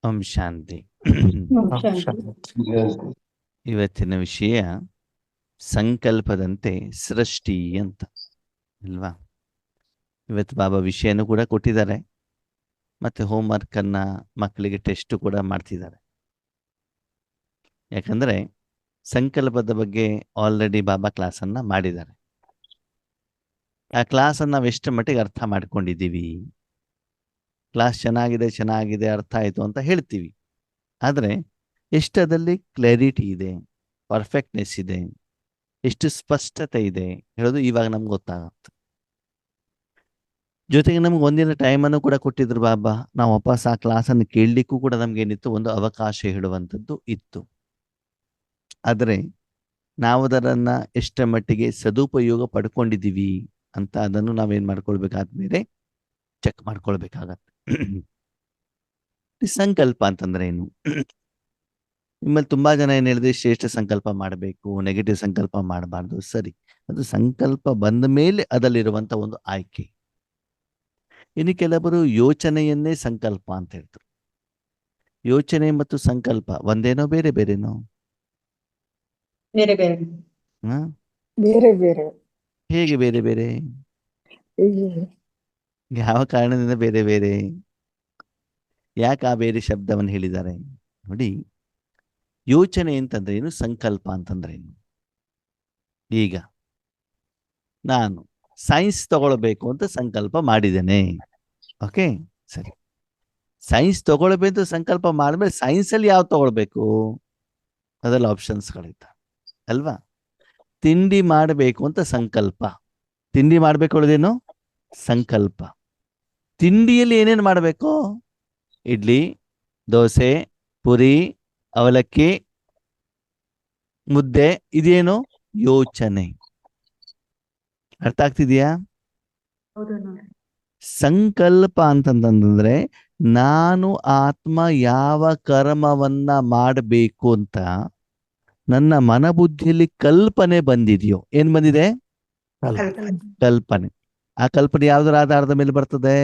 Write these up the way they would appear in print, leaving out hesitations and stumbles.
ಓಂ ಶಾಂತಿ. ಶಾಂತಿ. ಇವತ್ತಿನ ವಿಷಯ ಸಂಕಲ್ಪದಂತೆ ಸೃಷ್ಟಿ ಅಂತ ಅಲ್ವಾ. ಇವತ್ತು ಬಾಬಾ ವಿಷಯನೂ ಕೂಡ ಕೊಟ್ಟಿದ್ದಾರೆ, ಮತ್ತೆ ಹೋಮ್ವರ್ಕ್ ಅನ್ನ ಮಕ್ಕಳಿಗೆ ಟೆಸ್ಟ್ ಕೂಡ ಮಾಡ್ತಿದ್ದಾರೆ. ಯಾಕಂದ್ರೆ ಸಂಕಲ್ಪದ ಬಗ್ಗೆ ಆಲ್ರೆಡಿ ಬಾಬಾ ಕ್ಲಾಸನ್ನ ಮಾಡಿದ್ದಾರೆ. ಆ ಕ್ಲಾಸನ್ನು ನಾವು ಎಷ್ಟು ಮಟ್ಟಿಗೆ ಅರ್ಥ ಮಾಡ್ಕೊಂಡಿದ್ದೀವಿ, ಕ್ಲಾಸ್ ಚೆನ್ನಾಗಿದೆ ಅರ್ಥ ಆಯಿತು ಅಂತ ಹೇಳ್ತೀವಿ, ಆದರೆ ಎಷ್ಟದಲ್ಲಿ ಕ್ಲಾರಿಟಿ ಇದೆ, ಪರ್ಫೆಕ್ಟ್ನೆಸ್ ಇದೆ, ಎಷ್ಟು ಸ್ಪಷ್ಟತೆ ಇದೆ ಹೇಳೋದು ಇವಾಗ ನಮ್ಗೆ ಗೊತ್ತಾಗುತ್ತೆ. ಜೊತೆಗೆ ನಮ್ಗೆ ಒಂದಿನ ಟೈಮನ್ನು ಕೂಡ ಕೊಟ್ಟಿದ್ರು ಬಾಬಾ, ನಾವು ವಾಪಸ್ ಆ ಕ್ಲಾಸನ್ನು ಕೇಳಲಿಕ್ಕೂ ಕೂಡ ನಮ್ಗೇನಿತ್ತು, ಒಂದು ಅವಕಾಶ ಹೇಳುವಂಥದ್ದು ಇತ್ತು. ಆದರೆ ನಾವು ಅದನ್ನು ಎಷ್ಟರ ಮಟ್ಟಿಗೆ ಸದುಪಯೋಗ ಪಡ್ಕೊಂಡಿದ್ದೀವಿ ಅಂತ ಅದನ್ನು ನಾವೇನು ಮಾಡ್ಕೊಳ್ಬೇಕಾದ್ಮೇಲೆ ಚೆಕ್ ಮಾಡ್ಕೊಳ್ಬೇಕಾಗತ್ತೆ. ಸಂಕಲ್ಪ ಅಂತಂದ್ರೆ ಏನು? ನಿಮ್ಮಲ್ಲಿ ತುಂಬಾ ಜನ ಏನ್ ಹೇಳಿದ್ರೆ ಶ್ರೇಷ್ಠ ಸಂಕಲ್ಪ ಮಾಡಬೇಕು, ನೆಗೆಟಿವ್ ಸಂಕಲ್ಪ ಮಾಡಬಾರ್ದು. ಸರಿ, ಅದು ಸಂಕಲ್ಪ ಬಂದ ಮೇಲೆ ಅದರಲ್ಲಿರುವಂತ ಒಂದು ಆಯ್ಕೆ. ಇನ್ನು ಕೆಲವರು ಯೋಚನೆಯನ್ನೇ ಸಂಕಲ್ಪ ಅಂತ ಹೇಳ್ತಾರೆ. ಯೋಚನೆ ಮತ್ತು ಸಂಕಲ್ಪ ಒಂದೇನೋ ಬೇರೆ ಬೇರೆನೋ? ಬೇರೆ ಬೇರೆ ಹ ಬೇರೆ ಬೇರೆ. ಹೇಗೆ ಬೇರೆ ಬೇರೆ? ಯಾವ ಕಾರಣದಿಂದ ಬೇರೆ ಬೇರೆ? ಯಾಕೆ ಆ ಬೇರೆ ಶಬ್ದವನ್ನು ಹೇಳಿದ್ದಾರೆ ನೋಡಿ. ಯೋಚನೆ ಅಂತಂದ್ರೆ ಏನು, ಸಂಕಲ್ಪ ಅಂತಂದ್ರೆ ಏನು? ಈಗ ನಾನು ಸೈನ್ಸ್ ತಗೊಳ್ಬೇಕು ಅಂತ ಸಂಕಲ್ಪ ಮಾಡಿದ್ದೇನೆ. ಓಕೆ, ಸರಿ. ಸೈನ್ಸ್ ತಗೊಳ್ಬೇಕು ಸಂಕಲ್ಪ ಮಾಡಿದ್ಮೇಲೆ ಸೈನ್ಸಲ್ಲಿ ಯಾವ್ದು ತಗೊಳ್ಬೇಕು? ಅದೆಲ್ಲ ಆಪ್ಷನ್ಸ್ಗಳಿದ್ದಾವೆ ಅಲ್ವಾ. ತಿಂಡಿ ಮಾಡಬೇಕು ಅಂತ ಸಂಕಲ್ಪ, ತಿಂಡಿ ಮಾಡ್ಬೇಕು ಹೇಳೋದೇನು? ಸಂಕಲ್ಪ. ತಿಂಡಿಯಲ್ಲಿ ಏನೇನು ಮಾಡಬೇಕು? ಇಡ್ಲಿ, ದೋಸೆ, ಪುರಿ, ಅವಲಕ್ಕಿ, ಮುದ್ದೆ, ಇದೇನು? ಯೋಚನೆ. ಅರ್ಥ ಆಗ್ತಿದೆಯಾ? ಸಂಕಲ್ಪ ಅಂತಂದ್ರೆ ನಾನು ಆತ್ಮ ಯಾವ ಕರ್ಮವನ್ನ ಮಾಡಬೇಕು ಅಂತ ನನ್ನ ಮನಬುದ್ಧಿಯಲ್ಲಿ ಕಲ್ಪನೆ ಬಂದಿದೆಯೋ. ಏನ್ ಬಂದಿದೆ? ಕಲ್ಪನೆ. ಆ ಕಲ್ಪನೆ ಯಾವುದರ ಆಧಾರದ ಮೇಲೆ ಬರ್ತದೆ?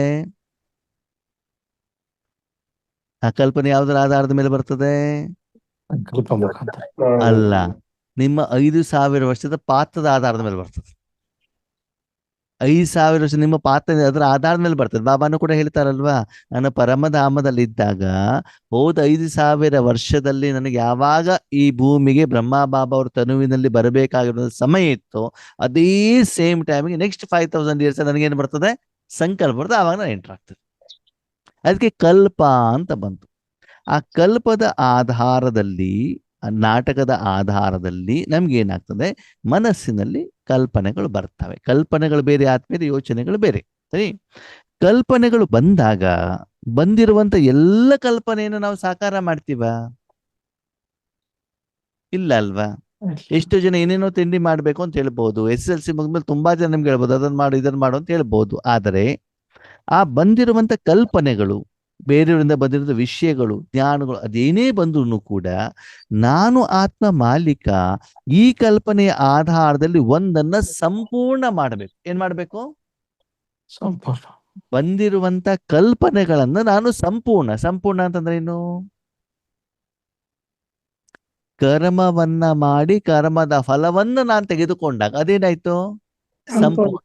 ಆ ಕಲ್ಪನೆ ಯಾವುದರ ಆಧಾರದ ಮೇಲೆ ಬರ್ತದೆ? ಅಲ್ಲ, ನಿಮ್ಮ 5,000 ವರ್ಷದ ಪಾತ್ರದ ಆಧಾರದ ಮೇಲೆ ಬರ್ತದೆ. 5,000 ವರ್ಷ ನಿಮ್ಮ ಪಾತ್ರ ಅದರ ಆಧಾರದ ಮೇಲೆ ಬರ್ತದೆ. ಬಾಬಾನು ಕೂಡ ಹೇಳ್ತಾರಲ್ವಾ, ನಾನು ಪರಮಧಾಮದಲ್ಲಿ ಇದ್ದಾಗ ಹೋದ 5,000 ವರ್ಷದಲ್ಲಿ ನನಗೆ ಯಾವಾಗ ಈ ಭೂಮಿಗೆ ಬ್ರಹ್ಮ ಬಾಬಾ ಅವ್ರ ತನುವಿನಲ್ಲಿ ಬರಬೇಕಾಗಿರೋ ಸಮಯ ಇತ್ತು, ಅದೇ ಸೇಮ್ ಟೈಮಿಗೆ ನೆಕ್ಸ್ಟ್ 5,000 ಇಯರ್ಸ್ ನನಗೇನು ಬರ್ತದೆ? ಸಂಕಲ್ಪ ಬರ್ತದೆ. ಆವಾಗ ನಾನು ಎಂಟರ್ ಆಗ್ತದೆ. ಅದಕ್ಕೆ ಕಲ್ಪ ಅಂತ ಬಂತು. ಆ ಕಲ್ಪದ ಆಧಾರದಲ್ಲಿ, ನಾಟಕದ ಆಧಾರದಲ್ಲಿ ನಮ್ಗೇನಾಗ್ತದೆ? ಮನಸ್ಸಿನಲ್ಲಿ ಕಲ್ಪನೆಗಳು ಬರ್ತವೆ. ಕಲ್ಪನೆಗಳು ಬೇರೆ ಆದ್ಮೇಲೆ ಯೋಚನೆಗಳು ಬೇರೆ. ಸರಿ, ಕಲ್ಪನೆಗಳು ಬಂದಾಗ ಬಂದಿರುವಂತ ಎಲ್ಲ ಕಲ್ಪನೆಯನ್ನು ನಾವು ಸಾಕಾರ ಮಾಡ್ತೀವ? ಇಲ್ಲ ಅಲ್ವಾ. ಎಷ್ಟು ಜನ ಏನೇನೋ ತಿಂಡಿ ಮಾಡ್ಬೇಕು ಅಂತ ಹೇಳ್ಬಹುದು, SSLC ಮುಗಿದ್ಮೇಲೆ ತುಂಬಾ ಜನ ನಿಮ್ಗೆ ಹೇಳ್ಬೋದು ಅದನ್ನ ಮಾಡು ಇದನ್ನ ಮಾಡು ಅಂತ ಹೇಳ್ಬಹುದು. ಆದರೆ ಆ ಬಂದಿರುವಂತ ಕಲ್ಪನೆಗಳು, ಬೇರೆಯವರಿಂದ ಬಂದಿರೋ ವಿಷಯಗಳು, ಜ್ಞಾನಗಳು, ಅದೇನೇ ಬಂದ್ರು ಕೂಡ ನಾನು ಆತ್ಮ ಮಾಲೀಕ ಈ ಕಲ್ಪನೆಯ ಆಧಾರದಲ್ಲಿ ಒಂದನ್ನ ಸಂಪೂರ್ಣ ಮಾಡಬೇಕು. ಏನ್ ಮಾಡ್ಬೇಕು? ಬಂದಿರುವಂತ ಕಲ್ಪನೆಗಳನ್ನ ನಾನು ಸಂಪೂರ್ಣ ಅಂತಂದ್ರೆ ಏನು? ಕರ್ಮವನ್ನ ಮಾಡಿ ಕರ್ಮದ ಫಲವನ್ನ ನಾನು ತೆಗೆದುಕೊಂಡಾಗ ಅದೇನಾಯ್ತು? ಸಂಪೂರ್ಣ.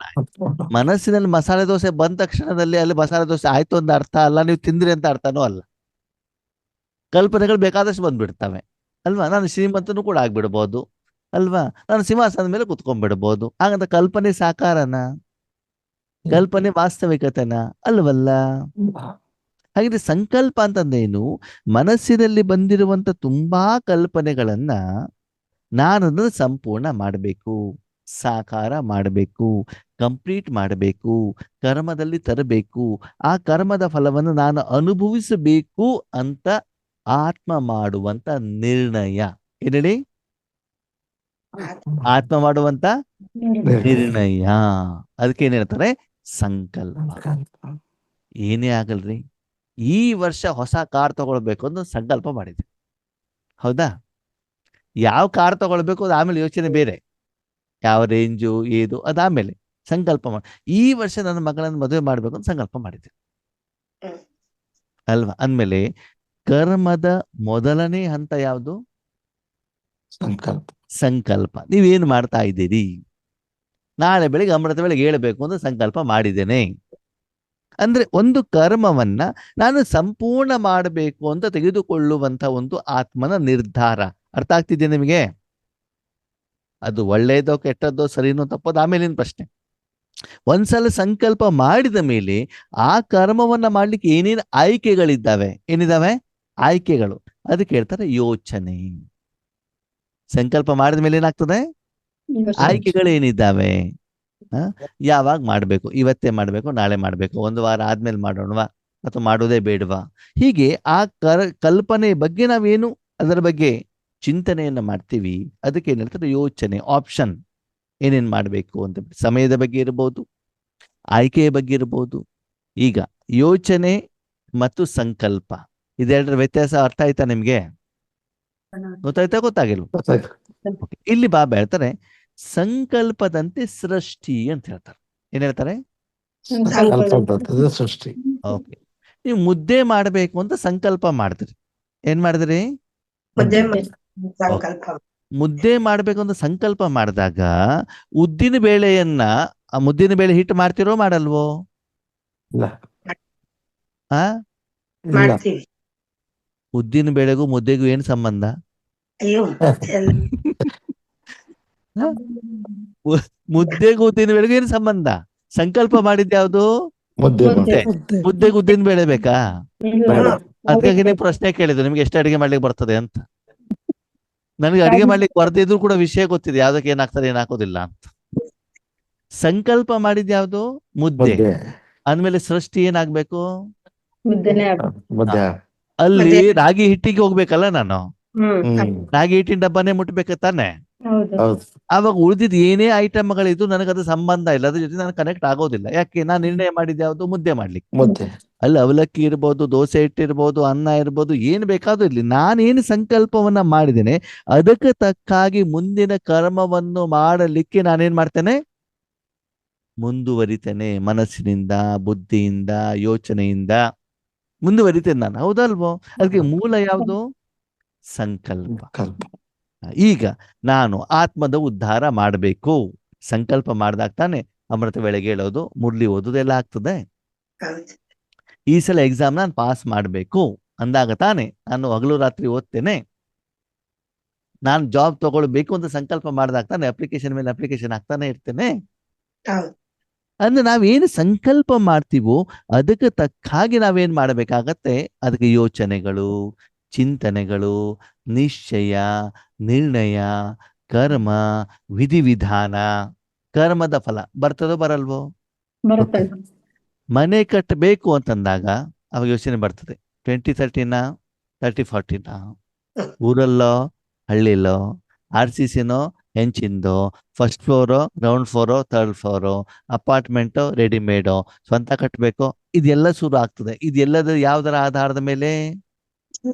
ಮನಸ್ಸಿನಲ್ಲಿ ಮಸಾಲೆ ದೋಸೆ ಬಂದ ತಕ್ಷಣದಲ್ಲಿ ಅಲ್ಲಿ ಮಸಾಲೆ ದೋಸೆ ಆಯ್ತು ಅಂತ ಅರ್ಥ ಅಲ್ಲ, ನೀವು ತಿಂದ್ರಿ ಅಂತ ಅರ್ಥನೂ ಅಲ್ಲ. ಕಲ್ಪನೆಗಳು ಬೇಕಾದಷ್ಟು ಬಂದ್ಬಿಡ್ತವೆ ಅಲ್ವಾ. ನಾನು ಶ್ರೀಮಂತನೂ ಕೂಡ ಆಗ್ಬಿಡ್ಬೋದು ಅಲ್ವಾ, ನಾನು ಸಿಂಹಾಸನದ ಮೇಲೆ ಕುತ್ಕೊಂಡ್ಬಿಡ್ಬೋದು. ಹಾಗಂತ ಕಲ್ಪನೆ ಸಾಕಾರನ? ಕಲ್ಪನೆ ವಾಸ್ತವಿಕತೆನ? ಅಲ್ವಲ್ಲ. ಹಾಗಿದ್ರೆ ಸಂಕಲ್ಪ ಅಂತಂದೇನು? ಮನಸ್ಸಿನಲ್ಲಿ ಬಂದಿರುವಂತ ತುಂಬಾ ಕಲ್ಪನೆಗಳನ್ನ ನಾನದನ್ನು ಸಂಪೂರ್ಣ ಮಾಡಬೇಕು, ಸಾಕಾರ ಮಾಡಬೇಕು, ಕಂಪ್ಲೀಟ್ ಮಾಡಬೇಕು, ಕರ್ಮದಲ್ಲಿ ತರಬೇಕು, ಆ ಕರ್ಮದ ಫಲವನ್ನು ನಾನು ಅನುಭವಿಸಬೇಕು ಅಂತ ಆತ್ಮ ಮಾಡುವಂತ ನಿರ್ಣಯ. ಏನ್ ಹೇಳಿ? ಆತ್ಮ ಮಾಡುವಂತ ನಿರ್ಣಯ. ಅದಕ್ಕೆ ಏನ್ ಹೇಳ್ತಾರೆ? ಸಂಕಲ್ಪ. ಏನೇ ಆಗಲ್ರಿ, ಈ ವರ್ಷ ಹೊಸ ಕಾರ್ ತಗೊಳ್ಬೇಕು ಅಂತ ಸಂಕಲ್ಪ ಮಾಡಿದೆ, ಹೌದಾ? ಯಾವ ಕಾರ್ ತಗೊಳ್ಬೇಕು ಅದು ಆಮೇಲೆ ಯೋಚನೆ ಬೇರೆ, ಯಾವ ರೇಂಜು ಏದು ಅದಾದ್ಮೇಲೆ ಸಂಕಲ್ಪ ಮಾಡಿ. ಈ ವರ್ಷ ನನ್ನ ಮಗಳನ್ನ ಮದುವೆ ಮಾಡ್ಬೇಕು ಅಂತ ಸಂಕಲ್ಪ ಮಾಡಿದ್ದೆ ಅಲ್ವಾ. ಅಂದ್ಮೇಲೆ ಕರ್ಮದ ಮೊದಲನೇ ಹಂತ ಯಾವುದು? ಸಂಕಲ್ಪ. ಸಂಕಲ್ಪ. ನೀವೇನು ಮಾಡ್ತಾ ಇದ್ದೀರಿ? ನಾಳೆ ಬೆಳಿಗ್ಗೆ ಅಮೃತ ವೇಳೆಗೆ ಹೇಳಬೇಕು ಅಂತ ಸಂಕಲ್ಪ ಮಾಡಿದ್ದೇನೆ. ಅಂದ್ರೆ ಒಂದು ಕರ್ಮವನ್ನ ನಾನು ಸಂಪೂರ್ಣ ಮಾಡಬೇಕು ಅಂತ ತೆಗೆದುಕೊಳ್ಳುವಂತ ಒಂದು ಆತ್ಮನ ನಿರ್ಧಾರ. ಅರ್ಥ ಆಗ್ತಿದೆ ನಿಮಗೆ? ಅದು ಒಳ್ಳೆಯದೋ ಕೆಟ್ಟದ್ದೋ ಸರಿನೋ ತಪ್ಪೋದು ಆಮೇಲಿನ ಪ್ರಶ್ನೆ. ಒಂದ್ಸಲ ಸಂಕಲ್ಪ ಮಾಡಿದ ಮೇಲೆ ಆ ಕರ್ಮವನ್ನ ಮಾಡ್ಲಿಕ್ಕೆ ಏನೇನು ಆಯ್ಕೆಗಳಿದ್ದಾವೆ? ಏನಿದಾವೆ? ಆಯ್ಕೆಗಳು. ಅದಕ್ಕೆ ಹೇಳ್ತಾರೆ ಯೋಚನೆ. ಸಂಕಲ್ಪ ಮಾಡಿದ ಮೇಲೆ ಏನಾಗ್ತದೆ? ಆಯ್ಕೆಗಳೇನಿದ್ದಾವೆ? ಯಾವಾಗ ಮಾಡ್ಬೇಕು? ಇವತ್ತೇ ಮಾಡ್ಬೇಕು, ನಾಳೆ ಮಾಡ್ಬೇಕು, ಒಂದು ವಾರ ಆದ್ಮೇಲೆ ಮಾಡೋಣವಾ ಅಥವಾ ಮಾಡೋದೇ ಬೇಡವಾ? ಹೀಗೆ ಆ ಕಲ್ಪನೆ ಬಗ್ಗೆ ನಾವೇನು ಅದರ ಬಗ್ಗೆ ಚಿಂತನೆಯನ್ನ ಮಾಡ್ತೀವಿ. ಅದಕ್ಕೆ ಏನ್ ಹೇಳ್ತಾರೆ? ಯೋಚನೆ, ಆಪ್ಷನ್. ಏನೇನ್ ಮಾಡ್ಬೇಕು ಅಂತ. ಸಮಯದ ಬಗ್ಗೆ ಇರಬಹುದು, ಆಯ್ಕೆಯ ಬಗ್ಗೆ ಇರಬಹುದು. ಈಗ ಯೋಚನೆ ಮತ್ತು ಸಂಕಲ್ಪ ಇದೆರಡರ ವ್ಯತ್ಯಾಸ ಅರ್ಥ ಆಯ್ತಾ ನಿಮ್ಗೆ? ಗೊತ್ತಾಯ್ತಾ? ಗೊತ್ತಾಗಿಲ್ವ? Okay. ಇಲ್ಲಿ ಬಾಬಾ ಹೇಳ್ತಾರೆ ಸಂಕಲ್ಪದಂತೆ ಸೃಷ್ಟಿ ಅಂತ ಹೇಳ್ತಾರೆ. ಏನ್ ಹೇಳ್ತಾರೆ? ಸಂಕಲ್ಪದ ಸೃಷ್ಟಿ. ಓಕೆ. ನೀವು ಮುದ್ದೆ ಮಾಡಬೇಕು ಅಂತ ಸಂಕಲ್ಪ ಮಾಡಿದ್ರಿ. ಏನ್ ಮಾಡಿದ್ರಿ? ಮುದ್ದೆ ಮಾಡ್ಬೇಕು ಅಂತ ಸಂಕಲ್ಪ ಮಾಡಿದಾಗ ಉದ್ದಿನ ಬೇಳೆಯನ್ನ, ಆ ಮುದ್ದಿನ ಬೇಳೆ ಹಿಟ್ಟು ಮಾಡ್ತಿರೋ ಮಾಡಲ್ವೋ? ಇಲ್ಲ. ಆ ಮಾಡ್ತೀವಿ. ಉದ್ದಿನ ಬೇಳೆಗೂ ಮುದ್ದೆಗೂ ಏನ್ ಸಂಬಂಧ? ಅಯ್ಯೋ ಮುದ್ದೆಗೂ ಉದ್ದಿನ ಬೇಳೆಗೂ ಏನ್ ಸಂಬಂಧ? ಸಂಕಲ್ಪ ಮಾಡಿದ್ ಯಾವ್ದು? ಮುದ್ದೆ ಮುದ್ದೆಗೂ ಉದ್ದಿನ ಬೇಳೆ ಬೇಕಾ? ಬೇಡ. ಅದಕ್ಕಾಗಿ ನೀವು ಪ್ರಶ್ನೆ ಕೇಳಿದ್ರು ನಿಮ್ಗೆ ಎಷ್ಟು ಅಡಿಗೆ ಮಾಡ್ಲಿಕ್ಕೆ ಬರ್ತದೆ ಅಂತ. ನನಗೆ ಅಡಿಗೆ ಮಾಡ್ಲಿಕ್ಕೆ ಬರ್ದಿದ್ರು ಕೂಡ ವಿಷಯ ಗೊತ್ತಿದೆ ಯಾವ್ದಕ್ಕೆ ಏನಾಗ್ತದೆ ಏನಾಗೋದಿಲ್ಲ ಅಂತ. ಸಂಕಲ್ಪ ಮಾಡಿದ್ ಯಾವ್ದು? ಮುದ್ದೆ. ಮುದ್ದೆ. ಅಂದ್ಮೇಲೆ ಸೃಷ್ಟಿ ಏನಾಗ್ಬೇಕು? ಮುದ್ದೆನೆ ಮುದ್ದೆ. ಅಲ್ಲಿ ರಾಗಿ ಹಿಟ್ಟಿಗೆ ಹೋಗ್ಬೇಕಲ್ಲ ನಾನು. ಹ್ಮ್. ರಾಗಿ ಹಿಟ್ಟಿನ ಡಬ್ಬನೇ ಮುಟ್ಬೇಕು ತಾನೆ. ಹೌದು. ಹೌದು. ಅವಾಗ ಉಳಿದಿದ್ ಏನೇ ಐಟಮ್ಗಳಿದ್ದು ನನಗದು ಸಂಬಂಧ ಇಲ್ಲ, ಅದ್ರ ಜೊತೆ ನಾನು ಕನೆಕ್ಟ್ ಆಗೋದಿಲ್ಲ. ಯಾಕೆ? ನಾನು ನಿರ್ಣಯ ಮಾಡಿದ್ ಯಾವ್ದು? ಮುದ್ದೆ ಮಾಡ್ಲಿಕ್ಕೆ. ಮುದ್ದೆ. ಅಲ್ಲಿ ಅವಲಕ್ಕಿ ಇರ್ಬೋದು, ದೋಸೆ ಇಟ್ಟಿರ್ಬೋದು, ಅನ್ನ ಇರ್ಬೋದು, ಏನ್ ಬೇಕಾದ್ರೂ ಇರ್ಲಿ, ನಾನೇನು ಸಂಕಲ್ಪವನ್ನ ಮಾಡಿದ್ದೇನೆ ಅದಕ್ಕೆ ತಕ್ಕಾಗಿ ಮುಂದಿನ ಕರ್ಮವನ್ನು ಮಾಡಲಿಕ್ಕೆ ನಾನೇನ್ ಮಾಡ್ತೇನೆ? ಮುಂದುವರಿತೇನೆ. ಮನಸ್ಸಿನಿಂದ, ಬುದ್ಧಿಯಿಂದ, ಯೋಚನೆಯಿಂದ ಮುಂದುವರಿತೇನೆ ನಾನು. ಹೌದಲ್ವೋ? ಅದಕ್ಕೆ ಮೂಲ ಯಾವುದು? ಸಂಕಲ್ಪ. ಈಗ ನಾನು ಆತ್ಮದ ಉದ್ಧಾರ ಮಾಡಬೇಕು. ಸಂಕಲ್ಪ ಮಾಡ್ದಾಗ ತಾನೆ ಅಮೃತ ವೇಳೆಗೆ ಹೇಳೋದು, ಮುರಳಿ ಓದೋದು ಎಲ್ಲ ಆಗ್ತದೆ. ಈ ಸಲ ಎಕ್ಸಾಮ್ ನಾನು ಪಾಸ್ ಮಾಡಬೇಕು ಅಂದಾಗ ತಾನೆ ನಾನು ಹಗಲು ರಾತ್ರಿ ಓದ್ತೇನೆ. ನಾನು ಜಾಬ್ ತಗೊಳ್ಬೇಕು ಅಂತ ಸಂಕಲ್ಪ ಮಾಡಿದಾಗ ತಾನೆ ಅಪ್ಲಿಕೇಶನ್ ಮೇಲೆ ಅಪ್ಲಿಕೇಶನ್ ಹಾಕ್ತಾನೆ ಇರ್ತೇನೆ. ಅಂದ್ರೆ ನಾವೇನು ಸಂಕಲ್ಪ ಮಾಡ್ತೀವೋ ಅದಕ್ಕೆ ತಕ್ಕ ಹಾಗೆ ನಾವೇನ್ ಮಾಡಬೇಕಾಗತ್ತೆ? ಅದಕ್ಕೆ ಯೋಚನೆಗಳು, ಚಿಂತನೆಗಳು, ನಿಶ್ಚಯ, ನಿರ್ಣಯ, ಕರ್ಮ, ವಿಧಿವಿಧಾನ. ಕರ್ಮದ ಫಲ ಬರ್ತದೋ ಬರಲ್ವೋ? ಬರುತ್ತೆ. ಮನೆ ಕಟ್ಟಬೇಕು ಅಂತಂದಾಗ ಅವಾಗ ಯೋಚನೆ ಬರ್ತದೆ. 2030 30-40 ಊರಲ್ಲೋ ಹಳ್ಳಿಲೋ, RCCನೋ ಹೆಂಚಿಂದೋ, ಫಸ್ಟ್ ಫ್ಲೋರೋ ಗ್ರೌಂಡ್ ಫ್ಲೋರೋ ಥರ್ಡ್ ಫ್ಲೋರೋ, ಅಪಾರ್ಟ್ಮೆಂಟೋ ರೆಡಿಮೇಡೋ, ಸ್ವಂತ ಕಟ್ಟಬೇಕೋ, ಇದೆಲ್ಲ ಶುರು ಆಗ್ತದೆ. ಇದೆಲ್ಲದ ಯಾವ್ದರ ಆಧಾರದ ಮೇಲೆ?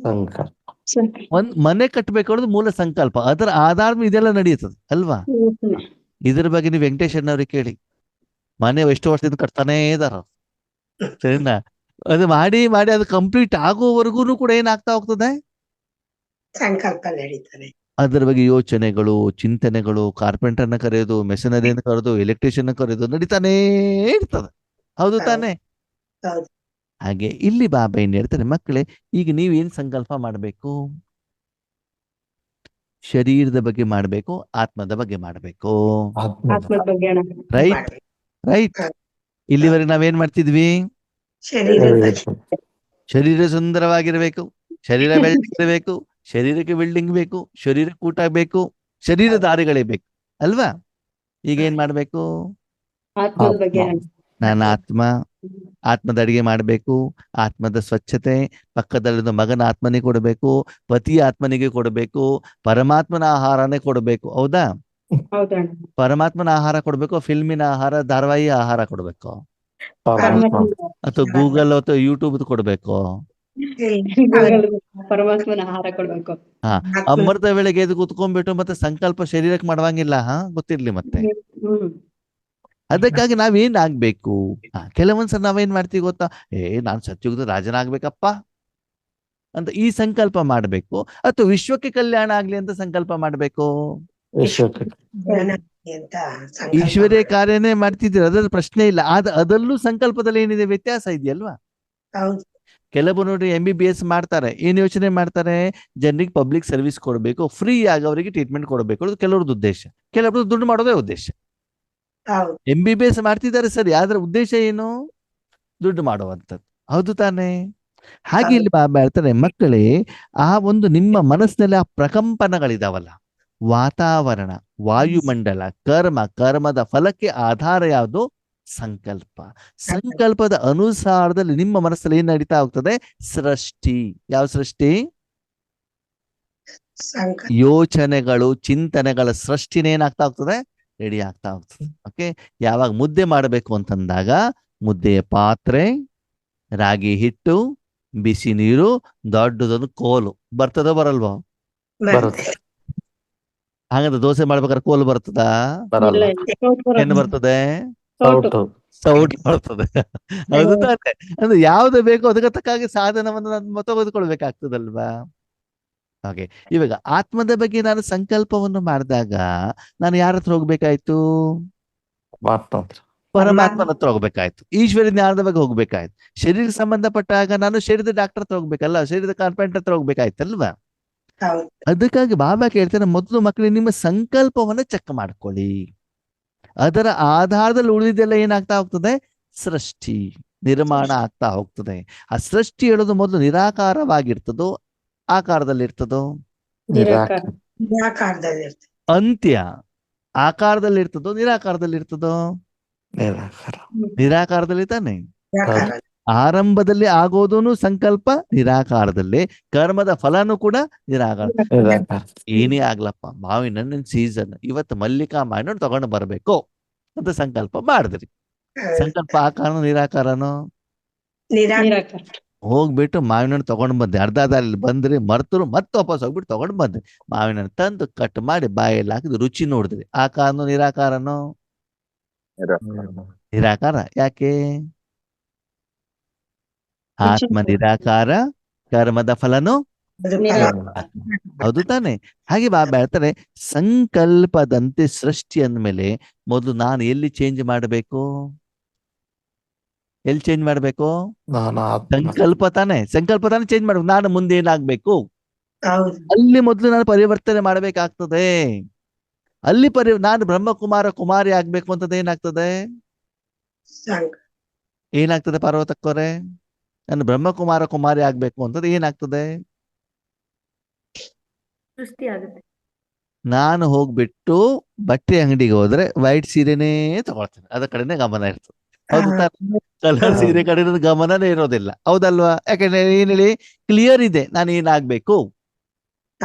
ಸಂಕಲ್ಪ. ಒಂದ್ ಮನೆ ಕಟ್ಟಬೇಕು ಅನ್ನೋದು ಮೂಲ ಸಂಕಲ್ಪ. ಅದರ ಆಧಾರದ ಮೇಲೆ ಇದೆಲ್ಲ ನಡೆಯುತ್ತದೆ ಅಲ್ವಾ? ಇದ್ರ ಬಗ್ಗೆ ನೀವು ವೆಂಕಟೇಶ್ ಅಣ್ಣವ್ರಿಗೆ ಕೇಳಿ. ಮನೆ ಎಷ್ಟು ವರ್ಷದಿಂದ ಕಟ್ತಾನೇ ಇದಾರ. ಸರಿನಾ? ಅದು ಮಾಡಿ ಮಾಡಿ ಅದು ಕಂಪ್ಲೀಟ್ ಆಗೋವರೆಗೂ ಕೂಡ ಏನಾಗ್ತಾ ಹೋಗ್ತದೆ? ಸಂಕಲ್ಪ ನಡೀತದೆ. ಅದರ ಬಗ್ಗೆ ಯೋಚನೆಗಳು, ಚಿಂತನೆಗಳು, ಕಾರ್ಪೆಂಟರ್ನ ಕರೆಯೋದು, ಮೆಷನರಿಯನ್ನು ಕರೆಯೋದು, ಎಲೆಕ್ಟ್ರಿಷಿಯನ್ ಕರೆಯೋದು ನಡೀತಾನೇ ಇರ್ತದೆ. ಹೌದು ತಾನೆ? ಹೌದು. ಹಾಗೆ ಇಲ್ಲಿ ಬಾಬಾ ಏನ್ ಹೇಳ್ತಾರೆ, ಮಕ್ಕಳೇ ಈಗ ನೀವೇನ್ ಸಂಕಲ್ಪ ಮಾಡಬೇಕು? ಶರೀರದ ಬಗ್ಗೆ ಮಾಡಬೇಕು, ಆತ್ಮದ ಬಗ್ಗೆ ಮಾಡಬೇಕು. ಆತ್ಮದ ಬಗ್ಗೆ ರೈಟ್ ರೈಟ್. ಇಲ್ಲಿವರೆಗೆ ನಾವೇನ್ ಮಾಡ್ತಿದ್ವಿ? ಶರೀರ ಸುಂದರವಾಗಿರ್ಬೇಕು, ಶರೀರ ಬೆಳ್ಳಗಿರಬೇಕು, ಶರೀರಕ್ಕೆ ಬಿಲ್ಡಿಂಗ್ ಬೇಕು, ಶರೀರಕ್ಕೆ ಊಟ ಬೇಕು, ಶರೀರಧಾರಿಗಳೇ ಬೇಕು ಅಲ್ವಾ? ಈಗ ಏನ್ ಮಾಡ್ಬೇಕು? ಆತ್ಮದ ಬಗ್ಗೆ ನಾನು ಆತ್ಮದ ಅಡಿಗೆ ಮಾಡಬೇಕು, ಆತ್ಮದ ಸ್ವಚ್ಛತೆ, ಪಕ್ಕದಲ್ಲಿದ್ದ ಮಗನ ಆತ್ಮನಿಗೆ ಕೊಡಬೇಕು, ಪತಿಯ ಆತ್ಮನಿಗೆ ಕೊಡಬೇಕು, ಪರಮಾತ್ಮನ ಆಹಾರನೇ ಕೊಡಬೇಕು. ಹೌದಾ? ಪರಮಾತ್ಮನ ಆಹಾರ ಕೊಡ್ಬೇಕು, ಫಿಲ್ಮಿನ ಆಹಾರ, ಧಾರಾವಾಹಿ ಆಹಾರ ಕೊಡ್ಬೇಕು, ಅಥವಾ ಗೂಗಲ್ ಅಥವಾ ಯೂಟ್ಯೂಬ್ ಕೊಡ್ಬೇಕು? ಪರಮಾತ್ಮನ ಆಹಾರ ಕೊಡ್ಬೇಕು. ಅಮೃತ ವೇಳೆಗೆ ಎದ್ದು ಕುತ್ಕೊಂಡ್ಬಿಟ್ಟು ಮತ್ತೆ ಸಂಕಲ್ಪ ಶರೀರಕ್ಕೆ ಮಾಡುವಂಗಿಲ್ಲ. ಗೊತ್ತಿರ್ಲಿ ಮತ್ತೆ. ಅದಕ್ಕಾಗಿ ನಾವೇನ್ ಆಗ್ಬೇಕು? ಕೆಲವೊಂದ್ಸಲ ನಾವೇನ್ ಮಾಡ್ತೀವಿ ಗೊತ್ತಾ? ನಾನ್ ಸತ್ಯುಗದ ರಾಜನಾಗ್ಬೇಕಪ್ಪ ಅಂತ ಈ ಸಂಕಲ್ಪ ಮಾಡಬೇಕು, ಅಥವಾ ವಿಶ್ವಕ್ಕೆ ಕಲ್ಯಾಣ ಆಗ್ಲಿ ಅಂತ ಸಂಕಲ್ಪ ಮಾಡಬೇಕು? ವಿಶ್ವಕ್ಕೆ ಅಂತ ಈಶ್ವರ್ಯ ಕಾರ್ಯನೇ ಮಾಡ್ತಿದ್ದೀರ, ಅದ್ರಲ್ಲಿ ಪ್ರಶ್ನೆ ಇಲ್ಲ. ಅದರಲ್ಲೂ ಸಂಕಲ್ಪದಲ್ಲಿ ಏನಿದೆ, ವ್ಯತ್ಯಾಸ ಇದೆಯಲ್ವಾ? ಹೌದು. ಕೆಲವು ನೋಡಿ MBBS ಮಾಡ್ತಾರೆ, ಏನ್ ಯೋಚನೆ ಮಾಡ್ತಾರೆ, ಜನರಿಗೆ ಪಬ್ಲಿಕ್ ಸರ್ವಿಸ್ ಕೊಡಬೇಕು, ಫ್ರೀ ಆಗಿ ಅವರಿಗೆ ಟ್ರೀಟ್ಮೆಂಟ್ ಕೊಡಬೇಕು, ಅದು ಕೆಲವ್ರದ್ದು ಉದ್ದೇಶ. ಕೆಲವ್ರದ್ದು ದುಡ್ಡು ಮಾಡೋದೇ ಉದ್ದೇಶ. ಹೌದು. MBBS ಮಾಡ್ತಿದ್ದಾರೆ ಸರಿ, ಆದ್ರೆ ಉದ್ದೇಶ ಏನು? ದುಡ್ಡು ಮಾಡುವಂಥದ್ದು. ಹೌದು ತಾನೇ? ಹಾಗೆ ಇಲ್ಲಿ ಬಾಬಾ ಹೇಳ್ತಾರೆ, ಮಕ್ಕಳೇ, ಆ ಒಂದು ನಿಮ್ಮ ಮನಸ್ಸಿನಲ್ಲಿ ಆ ಪ್ರಕಂಪನಗಳಿದಾವಲ್ಲ, ವಾತಾವರಣ, ವಾಯುಮಂಡಲ, ಕರ್ಮದ ಫಲಕ್ಕೆ ಆಧಾರ ಯಾವುದು? ಸಂಕಲ್ಪ. ಸಂಕಲ್ಪದ ಅನುಸಾರದಲ್ಲಿ ನಿಮ್ಮ ಮನಸ್ಸಲ್ಲಿ ಏನ್ ನಡೀತಾ ಹೋಗ್ತದೆ? ಸೃಷ್ಟಿ. ಯಾವ ಸೃಷ್ಟಿ? ಯೋಚನೆಗಳು, ಚಿಂತನೆಗಳ ಸೃಷ್ಟಿನೇನಾಗ್ತಾ ಹೋಗ್ತದೆ? ರೆಡಿ ಆಗ್ತಾ ಹೋಗ್ತದೆ. ಓಕೆ, ಯಾವಾಗ ಮುದ್ದೆ ಮಾಡಬೇಕು ಅಂತಂದಾಗ ಮುದ್ದೆಯ ಪಾತ್ರೆ, ರಾಗಿ ಹಿಟ್ಟು, ಬಿಸಿ ನೀರು, ದೊಡ್ಡದೊಂದು ಕೋಲು ಬರ್ತದೋ ಬರಲ್ವೋ? ಬರುತ್ತೆ. ಹಾಗಂದ್ರೆ ದೋಸೆ ಮಾಡ್ಬೇಕಾದ್ರೆ ಕೋಲು ಬರ್ತದ? ಬರಲ್ಲ. ಏನು ಬರ್ತದೆ? ಸೌಟು. ಸೌಟ್ ಬರ್ತದೆ. ಹೌದು ತಾನೆ? ಅಂದ್ರೆ ಯಾವ್ದು ಬೇಕೋ ಅದಕ್ಕೆ ತಕ್ಕಾಗಿ ಸಾಧನವನ್ನು ನಾನು ತೆಗೆದುಕೊಳ್ಬೇಕಾಗ್ತದಲ್ವಾ? ಹಾಗೆ ಇವಾಗ ಆತ್ಮದ ಬಗ್ಗೆ ನಾನು ಸಂಕಲ್ಪವನ್ನು ಮಾಡಿದಾಗ ನಾನು ಯಾರ ಹತ್ರ ಹೋಗ್ಬೇಕಾಯ್ತು? ಮಾತನಾಡ್ತಾರೆ. ಪರಮಾತ್ಮನ ಹತ್ರ ಹೋಗ್ಬೇಕಾಯ್ತು. ಈಶ್ವರ ಜ್ಞಾನದ ಬಗ್ಗೆ ಹೋಗ್ಬೇಕಾಯ್ತು. ಶರೀರ ಸಂಬಂಧಪಟ್ಟಾಗ ನಾನು ಶರೀರದ ಡಾಕ್ಟರ್ ಹತ್ರ ಹೋಗ್ಬೇಕಲ್ಲ, ಶರೀರದ ಕಾರ್ಪೆಂಟರ್ ಹತ್ರ ಹೋಗ್ಬೇಕಾಯ್ತಲ್ವಾ? ಅದಕ್ಕಾಗಿ ಬಾಬಾ ಕೇಳ್ತಾರೆ, ಮೊದಲು ಮಕ್ಕಳಿಗೆ ನಿಮ್ಮ ಸಂಕಲ್ಪವನ್ನ ಚೆಕ್ ಮಾಡ್ಕೊಳ್ಳಿ. ಅದರ ಆಧಾರದಲ್ಲಿ ಉಳಿದೆಲ್ಲ ಏನಾಗ್ತಾ ಹೋಗ್ತದೆ? ಸೃಷ್ಟಿ, ನಿರ್ಮಾಣ ಆಗ್ತಾ ಹೋಗ್ತದೆ. ಆ ಸೃಷ್ಟಿ ಹೇಳೋದು ಮೊದಲು ನಿರಾಕಾರವಾಗಿರ್ತದೋ ಆಕಾರದಲ್ಲಿ ಇರ್ತದೋ? ಅಂತ್ಯ ಆಕಾರದಲ್ಲಿ ಇರ್ತದೋ ನಿರಾಕಾರದಲ್ಲಿ ಇರ್ತದೋ? ನಿರಾಕಾರದಲ್ಲಿ ತಾನೆ. ಆರಂಭದಲ್ಲಿ ಆಗೋದೂನು ಸಂಕಲ್ಪ ನಿರಾಕಾರದಲ್ಲಿ, ಕರ್ಮದ ಫಲನೂ ಕೂಡ ನಿರಾಕಾರ. ಏನೇ ಆಗ್ಲಪ್ಪ, ಮಾವಿನ ಹಣ್ಣಿನ ಸೀಸನ್, ಇವತ್ತು ಮಲ್ಲಿಕಾ ಮಾವಿನ ಹಣ್ಣು ತಗೊಂಡು ಬರ್ಬೇಕು ಅಂತ ಸಂಕಲ್ಪ ಮಾಡಿದ್ರಿ. ಸಂಕಲ್ಪ ಆಕಾರನೋ ನಿರಾಕಾರನೋ? ಹೋಗ್ಬಿಟ್ಟು ಮಾವಿನ ಹಣ್ಣು ತಗೊಂಡ್ ಬಂದೆ, ಅರ್ಧ ದಾರಿಲಿ ಬಂದ್ರಿ, ಮರ್ತರು, ಮತ್ತೆ ವಾಪಸ್ ಹೋಗ್ಬಿಟ್ಟು ತಗೊಂಡ್ ಬಂದ್ರಿ. ಮಾವಿನ ಹಣ್ಣು ತಂದು ಕಟ್ ಮಾಡಿ ಬಾಯಲ್ಲಿ ಹಾಕಿದ್ ರುಚಿ ನೋಡಿದ್ರಿ. ಆಕಾರನೋ ನಿರಾಕಾರನೋ? ನಿರಾಕಾರ. ಯಾಕೆ? ಆತ್ಮ ನಿರಾಕಾರ, ಕರ್ಮದ ಫಲನು. ಹೌದು ತಾನೆ? ಹಾಗೆ ಬಾಬಾ ಹೇಳ್ತಾರೆ, ಸಂಕಲ್ಪದಂತೆ ಸೃಷ್ಟಿ ಅಂದ್ಮೇಲೆ ಮೊದಲು ನಾನು ಎಲ್ಲಿ ಚೇಂಜ್ ಮಾಡಬೇಕು? ಎಲ್ಲಿ ಚೇಂಜ್ ಮಾಡ್ಬೇಕು? ಸಂಕಲ್ಪ ತಾನೆ. ಸಂಕಲ್ಪ ತಾನೆ ಚೇಂಜ್ ಮಾಡ್ಬೇಕು. ನಾನು ಮುಂದೆ ಏನಾಗ್ಬೇಕು ಅಲ್ಲಿ ಮೊದಲು ನಾನು ಪರಿವರ್ತನೆ ಮಾಡ್ಬೇಕಾಗ್ತದೆ. ಅಲ್ಲಿ ನಾನು ಬ್ರಹ್ಮಕುಮಾರ ಕುಮಾರಿ ಆಗ್ಬೇಕು ಅಂತದ ಏನಾಗ್ತದೆ? ಏನಾಗ್ತದೆ ಪಾರ್ವತಕ್ಕವರೇ? ನಾನು ಬ್ರಹ್ಮಕುಮಾರ ಕುಮಾರಿ ಆಗ್ಬೇಕು ಅಂತದ್ದು ಏನಾಗ್ತದೆ? ನಾನು ಹೋಗ್ಬಿಟ್ಟು ಬಟ್ಟೆ ಅಂಗಡಿಗೆ ಹೋದ್ರೆ ವೈಟ್ ಸೀರೆನೇ ತಗೊಳ್ತೇನೆ, ಅದ ಕಡೆನೆ ಗಮನ ಇರ್ತದೆ. ಹೌದು ತಾನೆ? ಕಲರ್ ಸೀರೆ ಕಡೆ ಗಮನನೇ ಇರೋದಿಲ್ಲ. ಹೌದಲ್ವಾ? ಯಾಕಂದ್ರೆ ಏನ್ ಹೇಳಿ, ಕ್ಲಿಯರ್ ಇದೆ ನಾನು ಏನಾಗ್ಬೇಕು.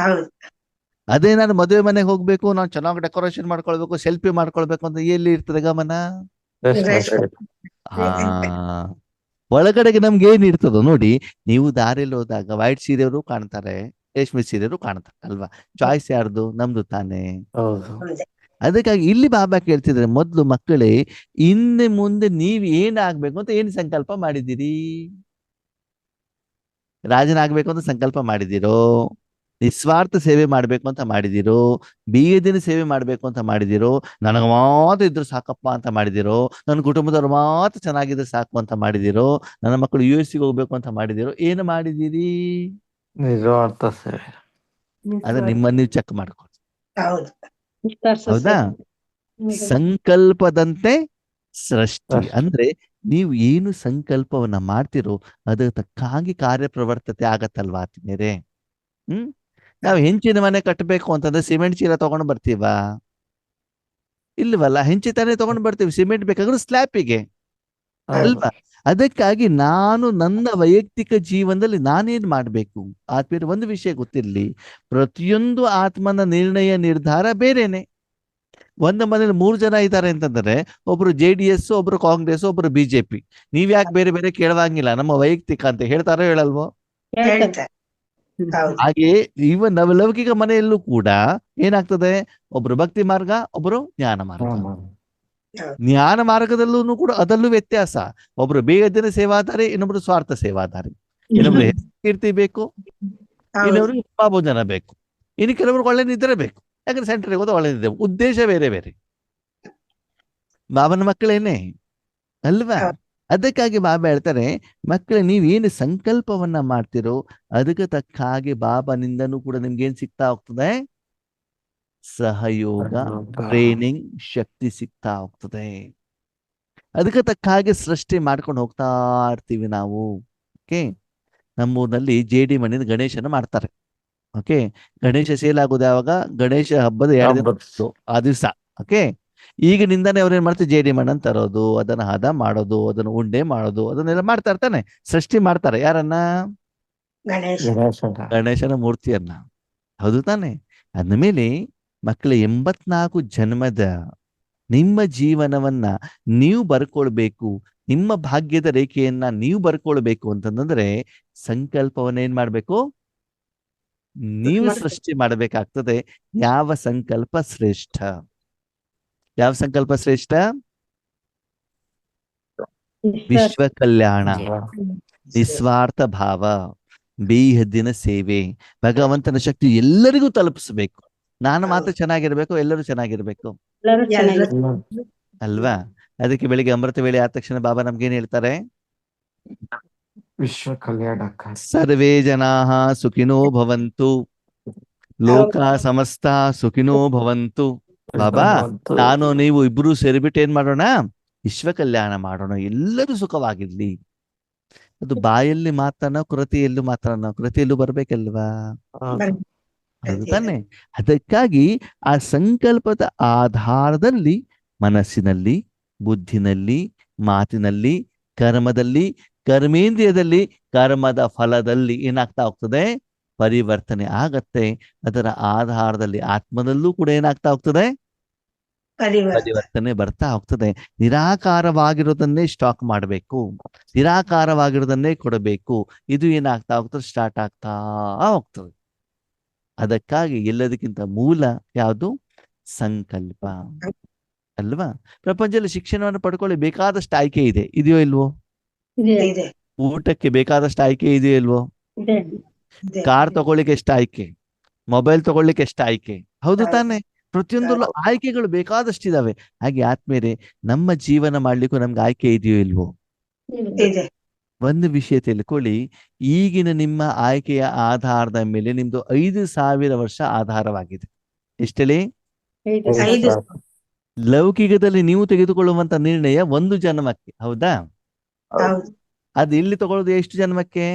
ಅದೇ ನಾನು ಮದುವೆ ಮನೆಗೆ ಹೋಗ್ಬೇಕು, ನಾನು ಚೆನ್ನಾಗಿ ಡೆಕೋರೇಷನ್ ಮಾಡ್ಕೊಳ್ಬೇಕು, ಸೆಲ್ಫಿ ಮಾಡ್ಕೊಳ್ಬೇಕು ಅಂತ ಎಲ್ಲಿ ಇರ್ತದೆ ಗಮನ? ಒಳಗಡೆಗೆ ನಮ್ಗೆ ಏನ್ ಇರ್ತದೋ ನೋಡಿ. ನೀವು ದಾರಿಯಲ್ಲಿ ಹೋದಾಗ ವೈಟ್ ಸೀರೆಯವರು ಕಾಣ್ತಾರೆ, ರೇಷ್ಮೆ ಸೀರೆಯವರು ಕಾಣ್ತಾರೆ ಅಲ್ವಾ? ಚಾಯ್ಸ್ ಯಾರ್ದು? ನಮ್ದು ತಾನೆ. ಅದಕ್ಕಾಗಿ ಇಲ್ಲಿ ಬಾಬಾ ಕೇಳ್ತಿದ್ರೆ, ಮೊದ್ಲು ಮಕ್ಕಳೇ, ಇನ್ನು ಮುಂದೆ ನೀವ್ ಏನಾಗ್ಬೇಕು ಅಂತ ಏನ್ ಸಂಕಲ್ಪ ಮಾಡಿದ್ದೀರಿ? ರಾಜನಾಗ್ಬೇಕು ಅಂತ ಸಂಕಲ್ಪ ಮಾಡಿದಿರೋ? ನಿಸ್ವಾರ್ಥ ಸೇವೆ ಮಾಡ್ಬೇಕು ಅಂತ ಮಾಡಿದಿರೋ? ಬೀಗದಿನ ಸೇವೆ ಮಾಡ್ಬೇಕು ಅಂತ ಮಾಡಿದಿರೋ? ನನಗ ಮಾತ್ರ ಇದ್ರು ಸಾಕಪ್ಪ ಅಂತ ಮಾಡಿದಿರೋ? ನನ್ನ ಕುಟುಂಬದವ್ರು ಮಾತ್ರ ಚೆನ್ನಾಗಿದ್ರೆ ಸಾಕು ಅಂತ ಮಾಡಿದಿರೋ? ನನ್ನ ಮಕ್ಕಳು US ಗೆ ಹೋಗ್ಬೇಕು ಅಂತ ಮಾಡಿದಿರೋ? ಏನು ಮಾಡಿದಿರಿ? ನಿಸ್ವಾರ್ಥ ಸೇವೆ. ಅದ ನಿಮ್ಮನ್ನ ನೀವು ಚೆಕ್ ಮಾಡ್ಕೊಳ್ಳಿ. ಹೌದಾ? ಸಂಕಲ್ಪದಂತೆ ಸೃಷ್ಟಿ ಅಂದ್ರೆ ನೀವು ಏನು ಸಂಕಲ್ಪವನ್ನ ಮಾಡ್ತಿರೋ ಅದರ ತಕ್ಕಾಗಿ ಕಾರ್ಯಪ್ರವರ್ತತೆ ಆಗತ್ತಲ್ವಾ ಆತ್ಮೀಯರೇ? ನಾವು ಹೆಂಚಿನ ಮನೆ ಕಟ್ಟಬೇಕು ಅಂತಂದ್ರೆ ಸಿಮೆಂಟ್ ಚೀಲ ತಗೊಂಡು ಬರ್ತೀವ? ಇಲ್ವಲ್ಲ, ಹೆಂಚಿ ತಾನೇ ತಗೊಂಡು ಬರ್ತೀವಿ. ಸಿಮೆಂಟ್ ಬೇಕಾದ್ರೂ ಸ್ಲ್ಯಾಪಿಗೆ ಅಲ್ವಾ? ಅದಕ್ಕಾಗಿ ನಾನು ನನ್ನ ವೈಯಕ್ತಿಕ ಜೀವನದಲ್ಲಿ ನಾನೇನ್ ಮಾಡ್ಬೇಕು? ಆತ್ಮೀಯರು, ಒಂದು ವಿಷಯ ಗೊತ್ತಿರ್ಲಿ, ಪ್ರತಿಯೊಂದು ಆತ್ಮನ ನಿರ್ಣಯ ನಿರ್ಧಾರ ಬೇರೆನೆ. ಒಂದು ಮನೇಲಿ 3 ಜನ ಇದ್ದಾರೆ ಅಂತಂದ್ರೆ, ಒಬ್ರು JDS, ಒಬ್ರು ಕಾಂಗ್ರೆಸ್, ಒಬ್ರು BJP. ನೀವ್ ಯಾಕೆ ಬೇರೆ ಬೇರೆ ಕೇಳುವಂಗಿಲ್ಲ, ನಮ್ಮ ವೈಯಕ್ತಿಕ ಅಂತ ಹೇಳ್ತಾರೋ ಹೇಳಲ್ವೋ? ಹಾಗೆ ಇವನ್ ನವಲೌಕಿಕ ಮನೆಯಲ್ಲೂ ಕೂಡ ಏನಾಗ್ತದೆ? ಒಬ್ರು ಭಕ್ತಿ ಮಾರ್ಗ, ಒಬ್ರು ಜ್ಞಾನ ಮಾರ್ಗ. ಜ್ಞಾನ ಮಾರ್ಗದಲ್ಲೂ ಕೂಡ ಅದಲ್ಲೂ ವ್ಯತ್ಯಾಸ. ಒಬ್ರು ಬೇಗದಿನ ಸೇವಾಧಾರಿ, ಇನ್ನೊಬ್ರು ಸ್ವಾರ್ಥ ಸೇವಾಧಾರಿ. ಇನ್ನೊಬ್ರು ಕೀರ್ತಿ ಬೇಕು, ಹೌದು ಇನ್ನೊಬ್ರಿಗೆ ಬಾಬು ಜನ ಬೇಕು, ಇನ್ನು ಕೆಲವ್ರಿಗೆ ಒಳ್ಳೆ ನಿದ್ರೆ ಬೇಕು. ಯಾಕಂದ್ರೆ ಸೆಂಟ್ರಿಗೆ ಹೋದ ಒಳ್ಳೆ ನಿದ್ರೆ, ಉದ್ದೇಶ ಬೇರೆ ಬೇರೆ. ಬಾಬನ ಮಕ್ಕಳೇನೆ ಅಲ್ವಾ? ಹೌದು. ಅದಕ್ಕಾಗಿ ಬಾಬಾ ಹೇಳ್ತಾರೆ, ಮಕ್ಕಳೇ ನೀವೇನು ಸಂಕಲ್ಪವನ್ನ ಮಾಡ್ತಿರೋ ಅದಕ್ಕೆ ತಕ್ಕ ಹಾಗೆ ಬಾಬನಿಂದನೂ ಕೂಡ ನಿಮ್ಗೆ ಏನ್ ಸಿಗ್ತಾ ಹೋಗ್ತದೆ? ಸಹಯೋಗ, ಟ್ರೈನಿಂಗ್, ಶಕ್ತಿ ಸಿಗ್ತಾ ಹೋಗ್ತದೆ. ಅದಕ್ಕೆ ತಕ್ಕ ಹಾಗೆ ಸೃಷ್ಟಿ ಮಾಡ್ಕೊಂಡು ಹೋಗ್ತಾ ಇರ್ತೀವಿ ನಾವು. ಓಕೆ, ನಮ್ಮೂರಿನಲ್ಲಿ ಜೇಡಿ ಮಣ್ಣಿನ ಗಣೇಶನ ಮಾಡ್ತಾರೆ. ಓಕೆ, ಗಣೇಶ ಸೇಲ್ ಆಗೋದು ಯಾವಾಗ? ಗಣೇಶ ಹಬ್ಬದ 2 ದಿನ ಹಬ್ಬದ ಆ ದಿವಸ. ಓಕೆ, ಈಗಿನಿಂದಾನೆ ಅವ್ರೇನ್ ಮಾಡ್ತಾರೆ? ಜೇಡಿ ಮಣ್ಣನ್ನು ತರೋದು, ಅದನ್ನ ಹದ ಮಾಡೋದು, ಅದನ್ನ ಉಂಡೆ ಮಾಡೋದು, ಅದನ್ನೆಲ್ಲ ಮಾಡ್ತಾ ಇರ್ತಾನೆ. ಸೃಷ್ಟಿ ಮಾಡ್ತಾರೆ ಯಾರನ್ನ? ಗಣೇಶ ಗಣೇಶನ ಗಣೇಶನ ಮೂರ್ತಿಯನ್ನ. ಹೌದು ತಾನೆ? ಅಂದಮೇಲೆ ಮಕ್ಕಳ 84 ಜನ್ಮದ ನಿಮ್ಮ ಜೀವನವನ್ನ ನೀವು ಬರ್ಕೊಳ್ಬೇಕು, ನಿಮ್ಮ ಭಾಗ್ಯದ ರೇಖೆಯನ್ನ ನೀವು ಬರ್ಕೊಳ್ಬೇಕು ಅಂತಂದ್ರೆ ಸಂಕಲ್ಪವನ್ನ ಏನ್ ಮಾಡ್ಬೇಕು? ನೀವು ಸೃಷ್ಟಿ ಮಾಡಬೇಕಾಗ್ತದೆ. ಯಾವ ಸಂಕಲ್ಪ ಶ್ರೇಷ್ಠ? ಯಾವ ಸಂಕಲ್ಪ ಶ್ರೇಷ್ಠ? ವಿಶ್ವ ಕಲ್ಯಾಣ, ನಿಸ್ವಾರ್ಥ ಭಾವ, ಬೇಹದ್ದಿನ ಸೇವೆ, ಭಗವಂತನ ಶಕ್ತಿ ಎಲ್ಲರಿಗೂ ತಲುಪಿಸ್ಬೇಕು. ನಾನು ಮಾತ್ರ ಚೆನ್ನಾಗಿರ್ಬೇಕು, ಎಲ್ಲರೂ ಚೆನ್ನಾಗಿರ್ಬೇಕು ಅಲ್ವಾ? ಅದಕ್ಕೆ ಬೆಳಿಗ್ಗೆ ಅಮೃತ ವೇಳೆ ಆದ ತಕ್ಷಣ ಬಾಬಾ ನಮ್ಗೇನ್ ಹೇಳ್ತಾರೆ? ವಿಶ್ವ ಕಲ್ಯಾಣಕ್ಕ ಸರ್ವೇ ಜನಾಃ ಸುಖಿನೋ ಭವಂತು, ಲೋಕ ಸಮಸ್ತ ಸುಖಿನೋ ಭವಂತು. ಬಾಬಾ, ನಾನು ನೀವು ಇಬ್ರು ಸೇರಿಬಿಟ್ಟು ಏನ್ ಮಾಡೋಣ? ವಿಶ್ವ ಕಲ್ಯಾಣ ಮಾಡೋಣ, ಎಲ್ಲರೂ ಸುಖವಾಗಿರ್ಲಿ. ಅದು ಬಾಯಲ್ಲಿ ಮಾತ್ರನೋ ಕೃತಿಯಲ್ಲೂ ಮಾತ್ರನೋ? ಕೃತಿಯಲ್ಲೂ ಬರ್ಬೇಕಲ್ವಾ? ಅದು ತಾನೆ. ಅದಕ್ಕಾಗಿ ಆ ಸಂಕಲ್ಪದ ಆಧಾರದಲ್ಲಿ ಮನಸ್ಸಿನಲ್ಲಿ, ಬುದ್ಧಿನಲ್ಲಿ, ಮಾತಿನಲ್ಲಿ, ಕರ್ಮದಲ್ಲಿ, ಕರ್ಮೇಂದ್ರಿಯದಲ್ಲಿ, ಕರ್ಮದ ಫಲದಲ್ಲಿ ಏನಾಗ್ತಾ ಹೋಗ್ತದೆ? ಪರಿವರ್ತನೆ ಆಗತ್ತೆ. ಅದರ ಆಧಾರದಲ್ಲಿ ಆತ್ಮದಲ್ಲೂ ಕೂಡ ಏನಾಗ್ತಾ ಹೋಗ್ತದೆ? ಪರಿವರ್ತನೆ ಬರ್ತಾ ಹೋಗ್ತದೆ. ನಿರಾಕಾರವಾಗಿರೋದನ್ನೇ ಸ್ಟಾಕ್ ಮಾಡಬೇಕು, ನಿರಾಕಾರವಾಗಿರೋದನ್ನೇ ಕೊಡಬೇಕು. ಇದು ಏನಾಗ್ತಾ ಹೋಗ್ತದೆ? ಸ್ಟಾರ್ಟ್ ಆಗ್ತಾ ಹೋಗ್ತದೆ. ಅದಕ್ಕಾಗಿ ಎಲ್ಲದಕ್ಕಿಂತ ಮೂಲ ಯಾವುದು? ಸಂಕಲ್ಪ ಅಲ್ವಾ? ಪ್ರಪಂಚದಲ್ಲಿ ಶಿಕ್ಷಣವನ್ನು ಪಡ್ಕೊಳ್ಳಿ ಬೇಕಾದಷ್ಟು ಆಯ್ಕೆ ಇದೆ, ಇದೆಯೋ ಇಲ್ವೋ? ಇದೆ ಊಟಕ್ಕೆ ಬೇಕಾದಷ್ಟು ಆಯ್ಕೆ ಇದೆಯೋ ಇಲ್ವೋ? ಇದೆ. ಕಾರ್ ತಗೊಳ್ಳಿಕ್ಕೆ ಎಷ್ಟು ಆಯ್ಕೆ, ಮೊಬೈಲ್ ತಗೊಳ್ಳಿಕ್ಕೆ ಎಷ್ಟು ಆಯ್ಕೆ. ಹೌದು ತಾನೆ? ಪ್ರತಿಯೊಂದರಲ್ಲೂ ಆಯ್ಕೆಗಳು ಬೇಕಾದಷ್ಟಿದಾವೆ. ಹಾಗೆ ಆದ್ಮೇಲೆ ನಮ್ಮ ಜೀವನ ಮಾಡ್ಲಿಕ್ಕೂ ನಮ್ಗೆ ಆಯ್ಕೆ ಇದೆಯೋ ಇಲ್ವೋ? ಇದೆ ಒಂದು ವಿಷಯ ತಿಳ್ಕೊಳ್ಳಿ, ಈಗಿನ ನಿಮ್ಮ ಆಯ್ಕೆಯ ಆಧಾರದ ಮೇಲೆ ನಿಮ್ದು 5,000 ವರ್ಷ ಆಧಾರವಾಗಿದೆ. ಎಷ್ಟೇಳಿ? 5 ಲೌಕಿಕದಲ್ಲಿ ನೀವು ತೆಗೆದುಕೊಳ್ಳುವಂತ ನಿರ್ಣಯ 1 ಜನ್ಮಕ್ಕೆ, ಹೌದಾ? ಹೌದು ಅದು ಇಲ್ಲಿ ತಗೊಳ್ಳೋದು ಎಷ್ಟು ಜನ್ಮಕ್ಕೆ?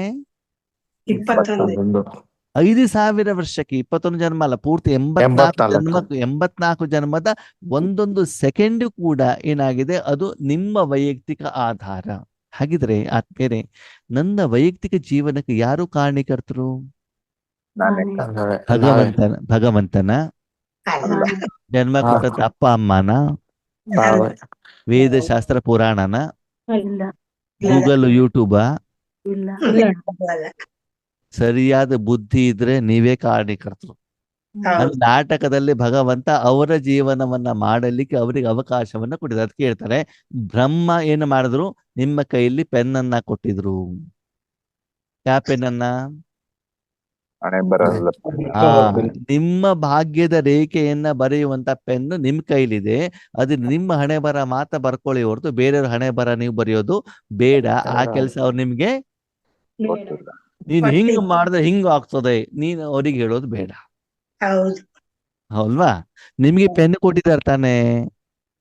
21 5,000 ವರ್ಷಕ್ಕೆ. 21 ಜನ್ಮ ಅಲ್ಲ, ಪೂರ್ತಿ 84 ಜನ್ಮಕ್ಕೆ. 84 ಜನ್ಮದ ಒಂದೊಂದು ಸೆಕೆಂಡ್ ಕೂಡ ಏನಾಗಿದೆ? ಅದು ನಿಮ್ಮ ವೈಯಕ್ತಿಕ ಆಧಾರ. ಹಾಗಿದ್ರೆ ಆದ್ಮೇಲೆ ನನ್ನ ವೈಯಕ್ತಿಕ ಜೀವನಕ್ಕೆ ಯಾರು ಕಾರಣೀಕರ್ತರು? ಭಗವಂತನ ಅಲ್ಲ ಜನ್ಮ ಕೊಟ್ಟಂತ ಅಪ್ಪ ಅಮ್ಮನ, ವೇದಶಾಸ್ತ್ರ ಪುರಾಣನ, ಗೂಗಲ್ ಯೂಟ್ಯೂಬ? ಅಲ್ಲ. ಸರಿಯಾದ ಬುದ್ಧಿ ಇದ್ರೆ ನೀವೇ ಕಾರಣೀಕರ್ತರು. ಹೌದು ನಾಟಕದಲ್ಲಿ ಭಗವಂತ ಅವರ ಜೀವನವನ್ನ ಮಾಡಲಿಕ್ಕೆ ಅವರಿಗೆ ಅವಕಾಶವನ್ನ ಕೊಟ್ಟಿದ್ರು. ಅದಕ್ಕೆ ಹೇಳ್ತಾರೆ, ಬ್ರಹ್ಮ ಏನು ಮಾಡಿದ್ರು? ನಿಮ್ಮ ಕೈಯಲ್ಲಿ ಪೆನ್ನನ್ನ ಕೊಟ್ಟಿದ್ರು. ಯಾವ ಪೆನ್ನನ್ನ? ನಿಮ್ಮ ಭಾಗ್ಯದ ರೇಖೆಯನ್ನ ಬರೆಯುವಂತ ಪೆನ್ನು ನಿಮ್ ಕೈಲಿದೆ. ಅದು ನಿಮ್ಮ ಹಣೆ ಬರ ಮಾತ್ರ ಬರ್ಕೊಳ್ಳಿ ಹೊರತು ಬೇರೆಯವ್ರ ಹಣೆ ಬರ ನೀವು ಬರೆಯೋದು ಬೇಡ. ಆ ಕೆಲಸ ಅವ್ರು ನಿಮ್ಗೆ, ನೀನ್ ಹಿಂಗ್ ಮಾಡಿದ್ರೆ ಹಿಂಗ್ ಆಗ್ತದೆ, ನೀನ್ ಅವ್ರಿಗೆ ಹೇಳೋದು ಬೇಡ. ಹೌದು ಹೌಲ್ವಾ? ನಿಮ್ಗೆ ಪೆನ್ ಕೊಟ್ಟಿದ್ದಾರೆ ತಾನೆ,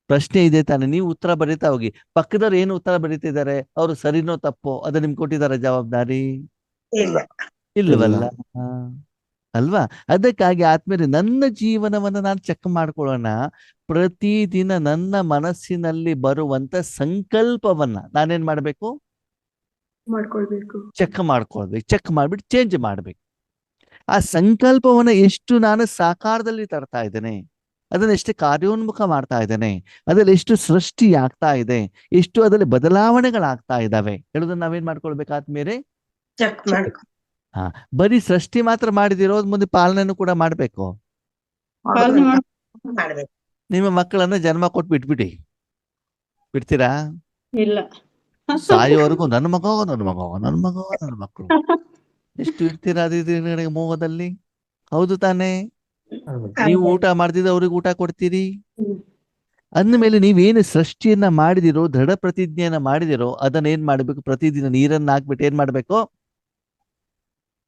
ಪ್ರಶ್ನೆ ಇದೆ ತಾನೆ, ನೀವು ಉತ್ತರ ಬರೀತಾ ಹೋಗಿ. ಪಕ್ಕದವ್ರು ಏನು ಉತ್ತರ ಬರೀತಿದ್ದಾರೆ, ಅವ್ರು ಸರಿನೋ ತಪ್ಪೋ, ಅದು ನಿಮ್ಗೆ ಕೊಟ್ಟಿದ್ದಾರೆ ಜವಾಬ್ದಾರಿ? ಇಲ್ಲ ಇಲ್ವಲ್ಲ ಅಲ್ವಾ? ಅದಕ್ಕಾಗಿ ಆದ್ಮೇಲೆ ನನ್ನ ಜೀವನವನ್ನ ನಾನು ಚೆಕ್ ಮಾಡ್ಕೊಳ್ಳೋಣ. ಪ್ರತಿದಿನ ನನ್ನ ಮನಸ್ಸಿನಲ್ಲಿ ಬರುವಂತ ಸಂಕಲ್ಪವನ್ನ ನಾನೇನ್ ಮಾಡ್ಬೇಕು? ಚೆಕ್ ಮಾಡ್ಕೊಳ್ಬೇಕು. ಚೆಕ್ ಮಾಡ್ಬಿಟ್ಟು ಚೇಂಜ್ ಮಾಡ್ಬೇಕು. ಆ ಸಂಕಲ್ಪವನ್ನ ಎಷ್ಟು ನಾನು ಸಾಕಾರದಲ್ಲಿ ತರ್ತಾ ಇದ್ದೇನೆ, ಅದನ್ನ ಎಷ್ಟು ಕಾರ್ಯೋನ್ಮುಖ ಮಾಡ್ತಾ ಇದ್ದೇನೆ, ಅದ್ರಲ್ಲಿ ಎಷ್ಟು ಸೃಷ್ಟಿ ಆಗ್ತಾ ಇದೆ, ಎಷ್ಟು ಅದರಲ್ಲಿ ಬದಲಾವಣೆಗಳಾಗ್ತಾ ಇದ್ದಾವೆ ಹೇಳೋದನ್ನ ನಾವೇನ್ ಮಾಡ್ಕೊಳ್ಬೇಕಾದ್ಮೇಲೆ ಚೆಕ್ ಮಾಡ್ಕೊ ಬರೀ ಸೃಷ್ಟಿ ಮಾತ್ರ ಮಾಡಿದಿರೋದು, ಮುಂದೆ ಪಾಲನೆನೂ ಕೂಡ ಮಾಡ್ಬೇಕು. ಮಾಡ್ಬೇಕು. ನಿಮ್ಮ ಮಕ್ಕಳನ್ನ ಜನ್ಮ ಕೊಟ್ಟು ಬಿಟ್ಬಿಡಿ, ಬಿಡ್ತೀರಾ? ಇಲ್ಲ ಸಾಯೋವರೆಗೂ ನನ್ನ ಮಗ ನನ್ನ ಮಗ ನನ್ನ ಮಗ ನನ್ನ ಮಕ್ಕಳು ಎಷ್ಟು ಇರ್ತೀರಾ ಅದು ಮೋಹದಲ್ಲಿ. ಹೌದು ತಾನೇ? ಹೌದು. ನೀವು ಊಟ ಮಾಡ್ತಿದ್ರೆ ಅವ್ರಿಗೆ ಊಟ ಕೊಡ್ತೀರಿ. ಅಂದ್ಮೇಲೆ ನೀವೇನು ಸೃಷ್ಟಿಯನ್ನ ಮಾಡಿದಿರೋ, ದೃಢ ಪ್ರತಿಜ್ಞೆಯನ್ನ ಮಾಡಿದಿರೋ, ಅದನ್ನ ಏನ್ ಮಾಡ್ಬೇಕು? ಪ್ರತಿದಿನ ನೀರನ್ನ ಹಾಕ್ಬಿಟ್ಟು ಏನ್ ಮಾಡ್ಬೇಕು?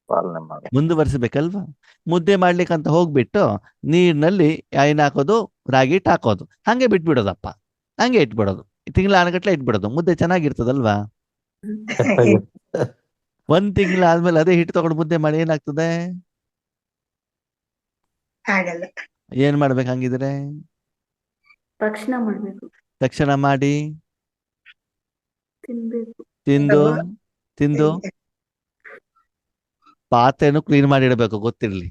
ಪಾಲನೆ ಮಾಡಿ. ಮುಂದುವರಿಸಬೇಕಲ್ವಾ? ಮುದ್ದೆ ಮಾಡ್ಲಿಕ್ಕಂತ ಹೋಗ್ಬಿಟ್ಟು ನೀರಿನಲ್ಲಿ ಏನ್ ಹಾಕೋದು? ರಾಗಿ ಹಿಟ್ಟು ಹಾಕೋದು, ಹಂಗೆ ಬಿಟ್ಬಿಡೋದಪ್ಪ, ಹಂಗೆ ಇಟ್ಬಿಡೋದು, ತಿಂಗಳ ಆನಗಟ್ಲೆ ಇಟ್ಬಿಡೋದು. ಮುದ್ದೆ ಚೆನ್ನಾಗಿರ್ತದಲ್ವಾ? ಒಂದ್ ತಿಂಗಳ ಆದ್ಮೇಲೆ ಅದೇ ಹಿಟ್ಟು ತಗೊಂಡು ಮುದ್ದೆ ಮಾಡಿ ಏನಾಗ್ತದೆ? ಆಗಲ್ಲ. ಏನ್ ಮಾಡ್ಬೇಕು ಹಂಗಿದ್ರೆ? ತಕ್ಷಣ ಮಾಡ್ಬೇಕು, ತಕ್ಷಣ ಮಾಡಿ ತಿನ್ಬೇಕು. ತಿಂದು ತಿಂದು ಪಾತ್ರೆನು ಕ್ಲೀನ್ ಮಾಡಿ ಇಡಬೇಕು, ಗೊತ್ತಿರ್ಲಿ.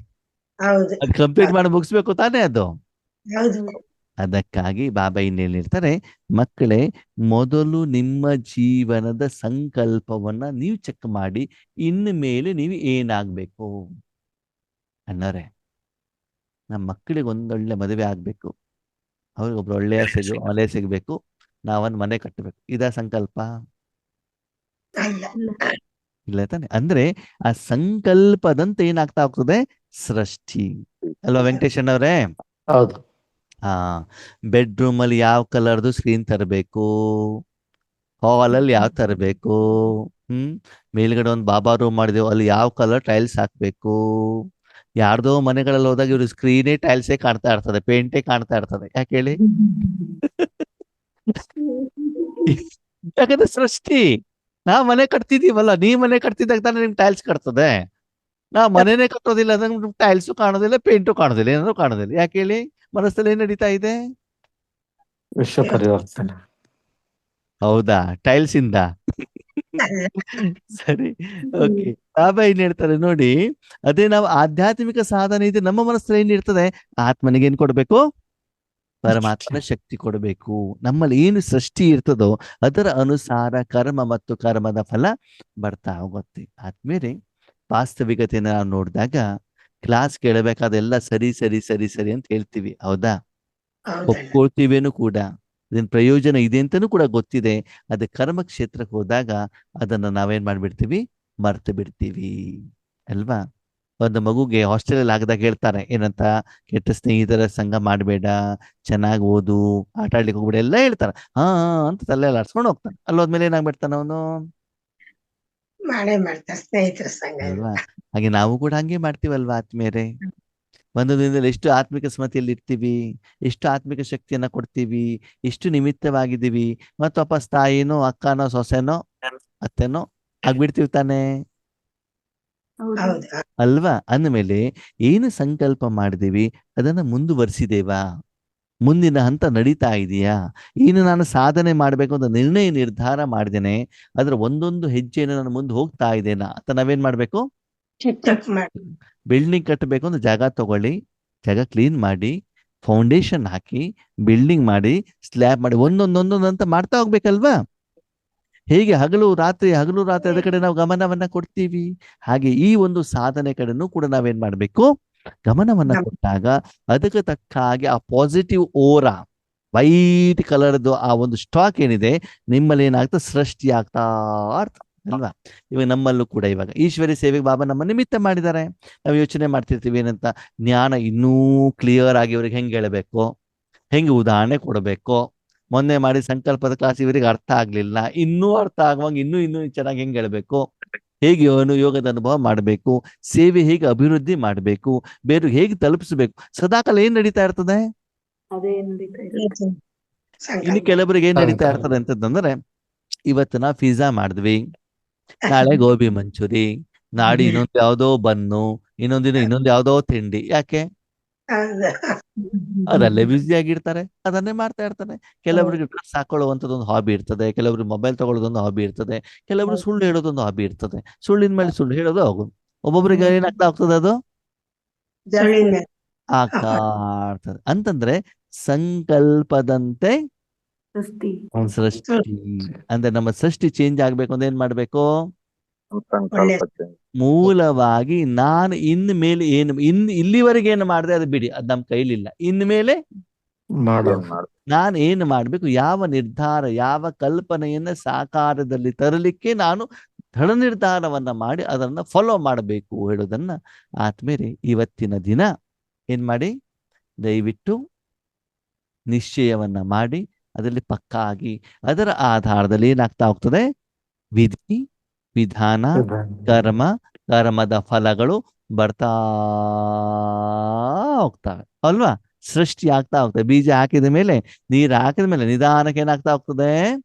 ಹೌದು ಅದು ಕಂಪ್ಲೀಟ್ ಮಾಡಿ ಮುಗಿಸ್ಬೇಕು ತಾನೇ ಅದು. ಹೌದು. ಅದಕ್ಕಾಗಿ ಬಾಬಾ ಇನ್ನೇನ್ ಹೇಳ್ತಾರೆ? ಮಕ್ಕಳೇ, ಮೊದಲು ನಿಮ್ಮ ಜೀವನದ ಸಂಕಲ್ಪವನ್ನ ನೀವು ಚೆಕ್ ಮಾಡಿ, ಇನ್ನು ಮೇಲೆ ನೀವು ಏನಾಗ್ಬೇಕು ಅನ್ನೋರೆ. ನಮ್ಮ ಮಕ್ಕಳಿಗೆ ಒಂದೊಳ್ಳೆ ಮದುವೆ ಆಗ್ಬೇಕು, ಅವ್ರಿಗೊಬ್ರು ಒಳ್ಳೆಯ ಮನೆ ಸಿಗ್ಬೇಕು, ನಾವೊಂದು ಮನೆ ಕಟ್ಟಬೇಕು. ಇದ ಸಂಕಲ್ಪ? ಅಲ್ಲ. ಇಲ್ಲ ತಾನೆ? ಅಂದ್ರೆ ಆ ಸಂಕಲ್ಪದಂತೆ ಏನಾಗ್ತಾ ಹೋಗ್ತದೆ? ಸೃಷ್ಟಿ ಅಲ್ವಾ ವೆಂಕಟೇಶನ್ ಅವ್ರೆ? ಹೌದು. ಬೆಡ್ರೂಮ್ ಅಲ್ಲಿ ಯಾವ ಕಲರ್ದು ಸ್ಕ್ರೀನ್ ತರಬೇಕು, ಹಾಲ್ ಅಲ್ಲಿ ಯಾವ ತರಬೇಕು, ಮೇಲ್ಗಡೆ ಒಂದು ಬಾಬಾ ರೂಮ್ ಮಾಡಿದೆವು, ಅಲ್ಲಿ ಯಾವ ಕಲರ್ ಟೈಲ್ಸ್ ಹಾಕ್ಬೇಕು. ಯಾರ್ದೋ ಮನೆಗಳಲ್ಲಿ ಹೋದಾಗ ಇವ್ರು ಸ್ಕ್ರೀನೇ ಟೈಲ್ಸೇ ಕಾಣ್ತಾ ಇರ್ತದೆ, ಪೇಂಟೇ ಕಾಣ್ತಾ ಇರ್ತದೆ. ಯಾಕೆ ಹೇಳಿ? ಯಾಕಂದ್ರೆ ಸೃಷ್ಟಿ. ನಾವ್ ಮನೆ ಕಟ್ತಿದೀವಲ್ಲ, ನೀವ್ ಮನೆ ಕಟ್ತಿದ್ದಾಗ ತಾನೇ ನಿಮ್ಗೆ ಟೈಲ್ಸ್ ಕಟ್ತದೆ. ನಾವ್ ಮನೆನೇ ಕಟ್ಟೋದಿಲ್ಲ ಅಂದ್ರೆ ನಿಮ್ಗೆ ಟೈಲ್ಸು ಕಾಣೋದಿಲ್ಲ, ಪೇಂಟು ಕಾಣೋದಿಲ್ಲ, ಏನಾದ್ರು ಕಾಣೋದಿಲ್ಲ. ಯಾಕೆ ಹೇಳಿ? ಮನಸ್ಸಲ್ಲಿ ಏನ್ ನಡೀತಾ ಇದೆ? ವಿಶ್ವ ಪರಿವರ್ತನೆ. ಹೌದಾ? ಟೈಲ್ಸ್ ಇಂದ? ಸರಿ, ಓಕೆ. ಬಾಬಾ ಏನ್ ಹೇಳ್ತಾರೆ ನೋಡಿ, ಅದೇ ನಾವು ಆಧ್ಯಾತ್ಮಿಕ ಸಾಧನೆ ಇದೆ, ನಮ್ಮ ಮನಸ್ಸಲ್ಲಿ ಏನ್ ಇರ್ತದೆ? ಆತ್ಮನಿಗೆ ಏನ್ ಕೊಡ್ಬೇಕು? ಪರಮಾತ್ಮನ ಶಕ್ತಿ ಕೊಡಬೇಕು. ನಮ್ಮಲ್ಲಿ ಏನು ಸೃಷ್ಟಿ ಇರ್ತದೋ ಅದರ ಅನುಸಾರ ಕರ್ಮ ಮತ್ತು ಕರ್ಮದ ಫಲ ಬರ್ತಾ ಹೋಗುತ್ತೆ. ಆದ್ಮೇಲೆ ವಾಸ್ತವಿಕತೆಯನ್ನು ನಾವು ನೋಡಿದಾಗ ಕ್ಲಾಸ್ ಕೇಳಬೇಕಾದೆಲ್ಲ ಸರಿ ಸರಿ ಸರಿ ಸರಿ ಅಂತ ಹೇಳ್ತೀವಿ, ಹೌದಾ? ಒಪ್ಕೊಳ್ತೀವೇನು ಕೂಡ, ಇದನ್ ಪ್ರಯೋಜನ ಇದೆ ಅಂತನೂ ಕೂಡ ಗೊತ್ತಿದೆ. ಅದ ಕರ್ಮ ಕ್ಷೇತ್ರಕ್ಕೆ ಹೋದಾಗ ಅದನ್ನ ನಾವೇನ್ ಮಾಡ್ಬಿಡ್ತೀವಿ? ಮರ್ತು ಬಿಡ್ತೀವಿ ಅಲ್ವಾ? ಒಂದು ಮಗುಗೆ ಹಾಸ್ಟೆಲ್ ಆಗದಾಗ ಹೇಳ್ತಾರೆ ಏನಂತ? ಕೆಟ್ಟ ಸ್ನೇಹಿತರ ಸಂಘ ಮಾಡಬೇಡ, ಚೆನ್ನಾಗಿ ಓದು, ಆಟ ಆಡ್ಲಿಕ್ಕೆ ಹೋಗ್ಬೇಡ ಎಲ್ಲ ಹೇಳ್ತಾರೆ. ಹಾ ಅಂತ ತಲೆ ಆಡ್ಸ್ಕೊಂಡು ಹೋಗ್ತಾನೆ. ಅಲ್ಲೋದ್ಮೇಲೆ ಏನಾಗ್ಬಿಡ್ತಾನ ಅವನು? ಮಾಡೇ ಮಾಡ್ತಾರೆ ಸ್ನೇಹಿತರ ಸಂಘ ಅಲ್ವಾ? ಹಾಗೆ ನಾವು ಕೂಡ ಹಂಗೆ ಮಾಡ್ತೀವಲ್ವಾ ಆತ್ಮೀಯರೇ? ಒಂದು ದಿನದಲ್ಲಿ ಎಷ್ಟು ಆತ್ಮಿಕ ಸ್ಮೃತಿಯಲ್ಲಿ ಇರ್ತೀವಿ, ಎಷ್ಟು ಆತ್ಮಿಕ ಶಕ್ತಿಯನ್ನ ಕೊಡ್ತೀವಿ, ಎಷ್ಟು ನಿಮಿತ್ತವಾಗಿದ್ದೀವಿ, ಮತ್ತು ವಾಪಸ್ ತಾಯಿನೋ ಅಕ್ಕನೋ ಸೊಸೆನೋ ಅತ್ತೆನೋ ಆಗ್ಬಿಡ್ತೀವಿ ತಾನೇ ಹೌದು. ಅಲ್ವಾ? ಅಂದಮೇಲೆ ಏನು ಸಂಕಲ್ಪ ಮಾಡಿದೀವಿ ಅದನ್ನ ಮುಂದುವರಿಸಿದೇವಾ? ಮುಂದಿನ ಹಂತ ನಡೀತಾ ಇದೆಯಾ? ಏನು ನಾನು ಸಾಧನೆ ಮಾಡ್ಬೇಕು ಅಂತ ನಿರ್ಧಾರ ಮಾಡಿದ್ದೇನೆ, ಅದರ ಒಂದೊಂದು ಹೆಜ್ಜೆಯನ್ನು ನಾನು ಮುಂದೆ ಹೋಗ್ತಾ ಇದ್ದೇನಾ ಅಂತ ನಾವೇನ್ ಮಾಡ್ಬೇಕು? ಚೆಕ್ ಮಾಡಿ. ಬಿಲ್ಡಿಂಗ್ ಕಟ್ಟಬೇಕು ಅಂದ್ರೆ ಜಾಗ ತಗೊಳ್ಳಿ, ಜಾಗ ಕ್ಲೀನ್ ಮಾಡಿ, ಫೌಂಡೇಶನ್ ಹಾಕಿ, ಬಿಲ್ಡಿಂಗ್ ಮಾಡಿ, ಸ್ಲ್ಯಾಬ್ ಮಾಡಿ, ಒಂದೊಂದೊಂದೊಂದು ಅಂತ ಮಾಡ್ತಾ ಹೋಗ್ಬೇಕಲ್ವಾ? ಹೇಗೆ ಹಗಲು ರಾತ್ರಿ ಅದ ಕಡೆ ನಾವು ಗಮನವನ್ನ ಕೊಡ್ತೀವಿ, ಹಾಗೆ ಈ ಒಂದು ಸಾಧನೆ ಕಡೆನೂ ಕೂಡ ನಾವೇನ್ ಮಾಡ್ಬೇಕು? ಗಮನವನ್ನ ಕೊಟ್ಟಾಗ ಅದಕ್ಕೆ ತಕ್ಕ ಹಾಗೆ ಆ ಪಾಸಿಟಿವ್ ಓರಾ, ವೈಟ್ ಕಲರ್ದು ಆ ಒಂದು ಸ್ಟಾಕ್ ಏನಿದೆ ನಿಮ್ಮಲ್ಲಿ ಏನಾಗ್ತದೆ? ಸೃಷ್ಟಿ ಆಗ್ತಾ ಇರ್ತದೆ ಅಲ್ವಾ? ಇವಾಗ ನಮ್ಮಲ್ಲೂ ಕೂಡ ಇವಾಗ ಈಶ್ವರಿ ಸೇವೆಗೆ ಬಾಬಾ ನಮ್ಮ ನಿಮಿತ್ತ ಮಾಡಿದ್ದಾರೆ. ನಾವು ಯೋಚನೆ ಮಾಡ್ತಿರ್ತೀವಿ ಏನಂತ? ಜ್ಞಾನ ಇನ್ನೂ ಕ್ಲಿಯರ್ ಆಗಿ ಇವ್ರಿಗೆ ಹೆಂಗೆ ಹೇಳಬೇಕು, ಹೆಂಗೆ ಉದಾಹರಣೆ ಕೊಡಬೇಕು. ಮೊನ್ನೆ ಮಾಡಿ ಸಂಕಲ್ಪದ ಕ್ಲಾಸ್ ಇವರಿಗೆ ಅರ್ಥ ಆಗ್ಲಿಲ್ಲ, ಇನ್ನೂ ಅರ್ಥ ಆಗುವಾಗ ಇನ್ನೂ ಚೆನ್ನಾಗಿ ಹೆಂಗೆ ಹೇಳ್ಬೇಕು, ಹೇಗೆ ಯೋಗದ ಅನುಭವ ಮಾಡಬೇಕು, ಸೇವೆ ಹೇಗೆ ಅಭಿವೃದ್ಧಿ ಮಾಡಬೇಕು, ಬೇರೆ ಹೇಗೆ ತಲುಪಿಸಬೇಕು, ಸದಾಕಾಲ ಏನ್ ನಡೀತಾ ಇರ್ತದೆ? ಅದೇ ನಡೀತಾ ಇದೆ. ಇನ್ನು ಕೆಲವರಿಗೆ ಏನ್ ನಡೀತಾ ಇರ್ತದೆ ಅಂತಂದ್ರೆ, ಇವತ್ತು ನಾವು ಪಿಜ್ಜಾ ಮಾಡಿದ್ವಿ, ನಾಳೆ ಗೋಬಿ ಮಂಚೂರಿ, ನಾಡಿ ಇನ್ನೊಂದು ಯಾವ್ದೋ ಬನ್ನು, ಇನ್ನೊಂದಿನ ಇನ್ನೊಂದು ಯಾವ್ದೋ ತಿಂಡಿ. ಯಾಕೆ? ಅದರಲ್ಲೇ ಬ್ಯುಸಿ ಆಗಿರ್ತಾರೆ, ಅದನ್ನೇ ಮಾಡ್ತಾ ಇರ್ತಾರೆ. ಕೆಲವರಿಗೆ ಡ್ರೆಸ್ ಹಾಕೊಳ್ಳುವಂಥದ್ದೊಂದು ಹಾಬಿ ಇರ್ತದೆ, ಕೆಲವರಿಗೆ ಮೊಬೈಲ್ ತಗೊಳ್ಳೋದೊಂದು ಹಾಬಿ ಇರ್ತದೆ, ಕೆಲವರು ಸುಳ್ಳು ಹೇಳೋದೊಂದು ಹಾಬಿ ಇರ್ತದೆ. ಸುಳ್ಳಿನ ಮೇಲೆ ಸುಳ್ಳು ಹೇಳೋದು ಆಗೋದು. ಒಬ್ಬೊಬ್ಬರಿಗೆ ಏನಾಗ್ತಾ ಹೋಗ್ತದೆ? ಅದು ಆಗ್ತಾ ಇರ್ತದೆ. ಅಂತಂದ್ರೆ ಸಂಕಲ್ಪದಂತೆ ಸೃಷ್ಟಿ. ಅಂದ್ರೆ ನಮ್ಮ ಸೃಷ್ಟಿ ಚೇಂಜ್ ಆಗ್ಬೇಕು ಅಂದ್ರೆ ಏನ್ ಮಾಡ್ಬೇಕು? ಮೂಲವಾಗಿ ನಾನು ಇನ್ನು ಮೇಲೆ ಇಲ್ಲಿವರೆಗೆ ಏನು ಮಾಡಿದೆ ಅದು ಬಿಡಿ, ಅದು ನಮ್ಮ ಕೈಲಿಲ್ಲ. ಇನ್ನು ಮೇಲೆ ಮಾಡೋದು. ನಾನು ಏನು ಮಾಡಬೇಕು, ಯಾವ ನಿರ್ಧಾರ, ಯಾವ ಕಲ್ಪನೆಯನ್ನ ಸಾಕಾರದಲ್ಲಿ ತರಲಿಕ್ಕೆ ನಾನು ದೃಢ ನಿರ್ಧಾರವನ್ನ ಮಾಡಿ ಅದನ್ನ ಫಾಲೋ ಮಾಡಬೇಕು ಹೇಳೋದನ್ನ ಆದ್ಮೇಲೆ ಇವತ್ತಿನ ದಿನ ಏನ್ ಮಾಡಿ, ದಯವಿಟ್ಟು ನಿಶ್ಚಯವನ್ನ ಮಾಡಿ ಅದರಲ್ಲಿ ಪಕ್ಕಾ ಆಗಿ ಅದರ ಆಧಾರದಲ್ಲಿ ಏನಾಗ್ತಾ ಹೋಗ್ತದೆ, ವಿಧಿ ವಿಧಾನ ಕರ್ಮ, ಕರ್ಮದ ಫಲಗಳು ಬರ್ತಾ ಹೋಗ್ತವೆ ಅಲ್ವಾ. ಸೃಷ್ಟಿ ಆಗ್ತಾ ಹೋಗ್ತದೆ. ಬೀಜ ಹಾಕಿದ ಮೇಲೆ, ನೀರು ಹಾಕಿದ ಮೇಲೆ ನಿಧಾನಕ್ಕೆ ಏನಾಗ್ತಾ ಹೋಗ್ತದೆ,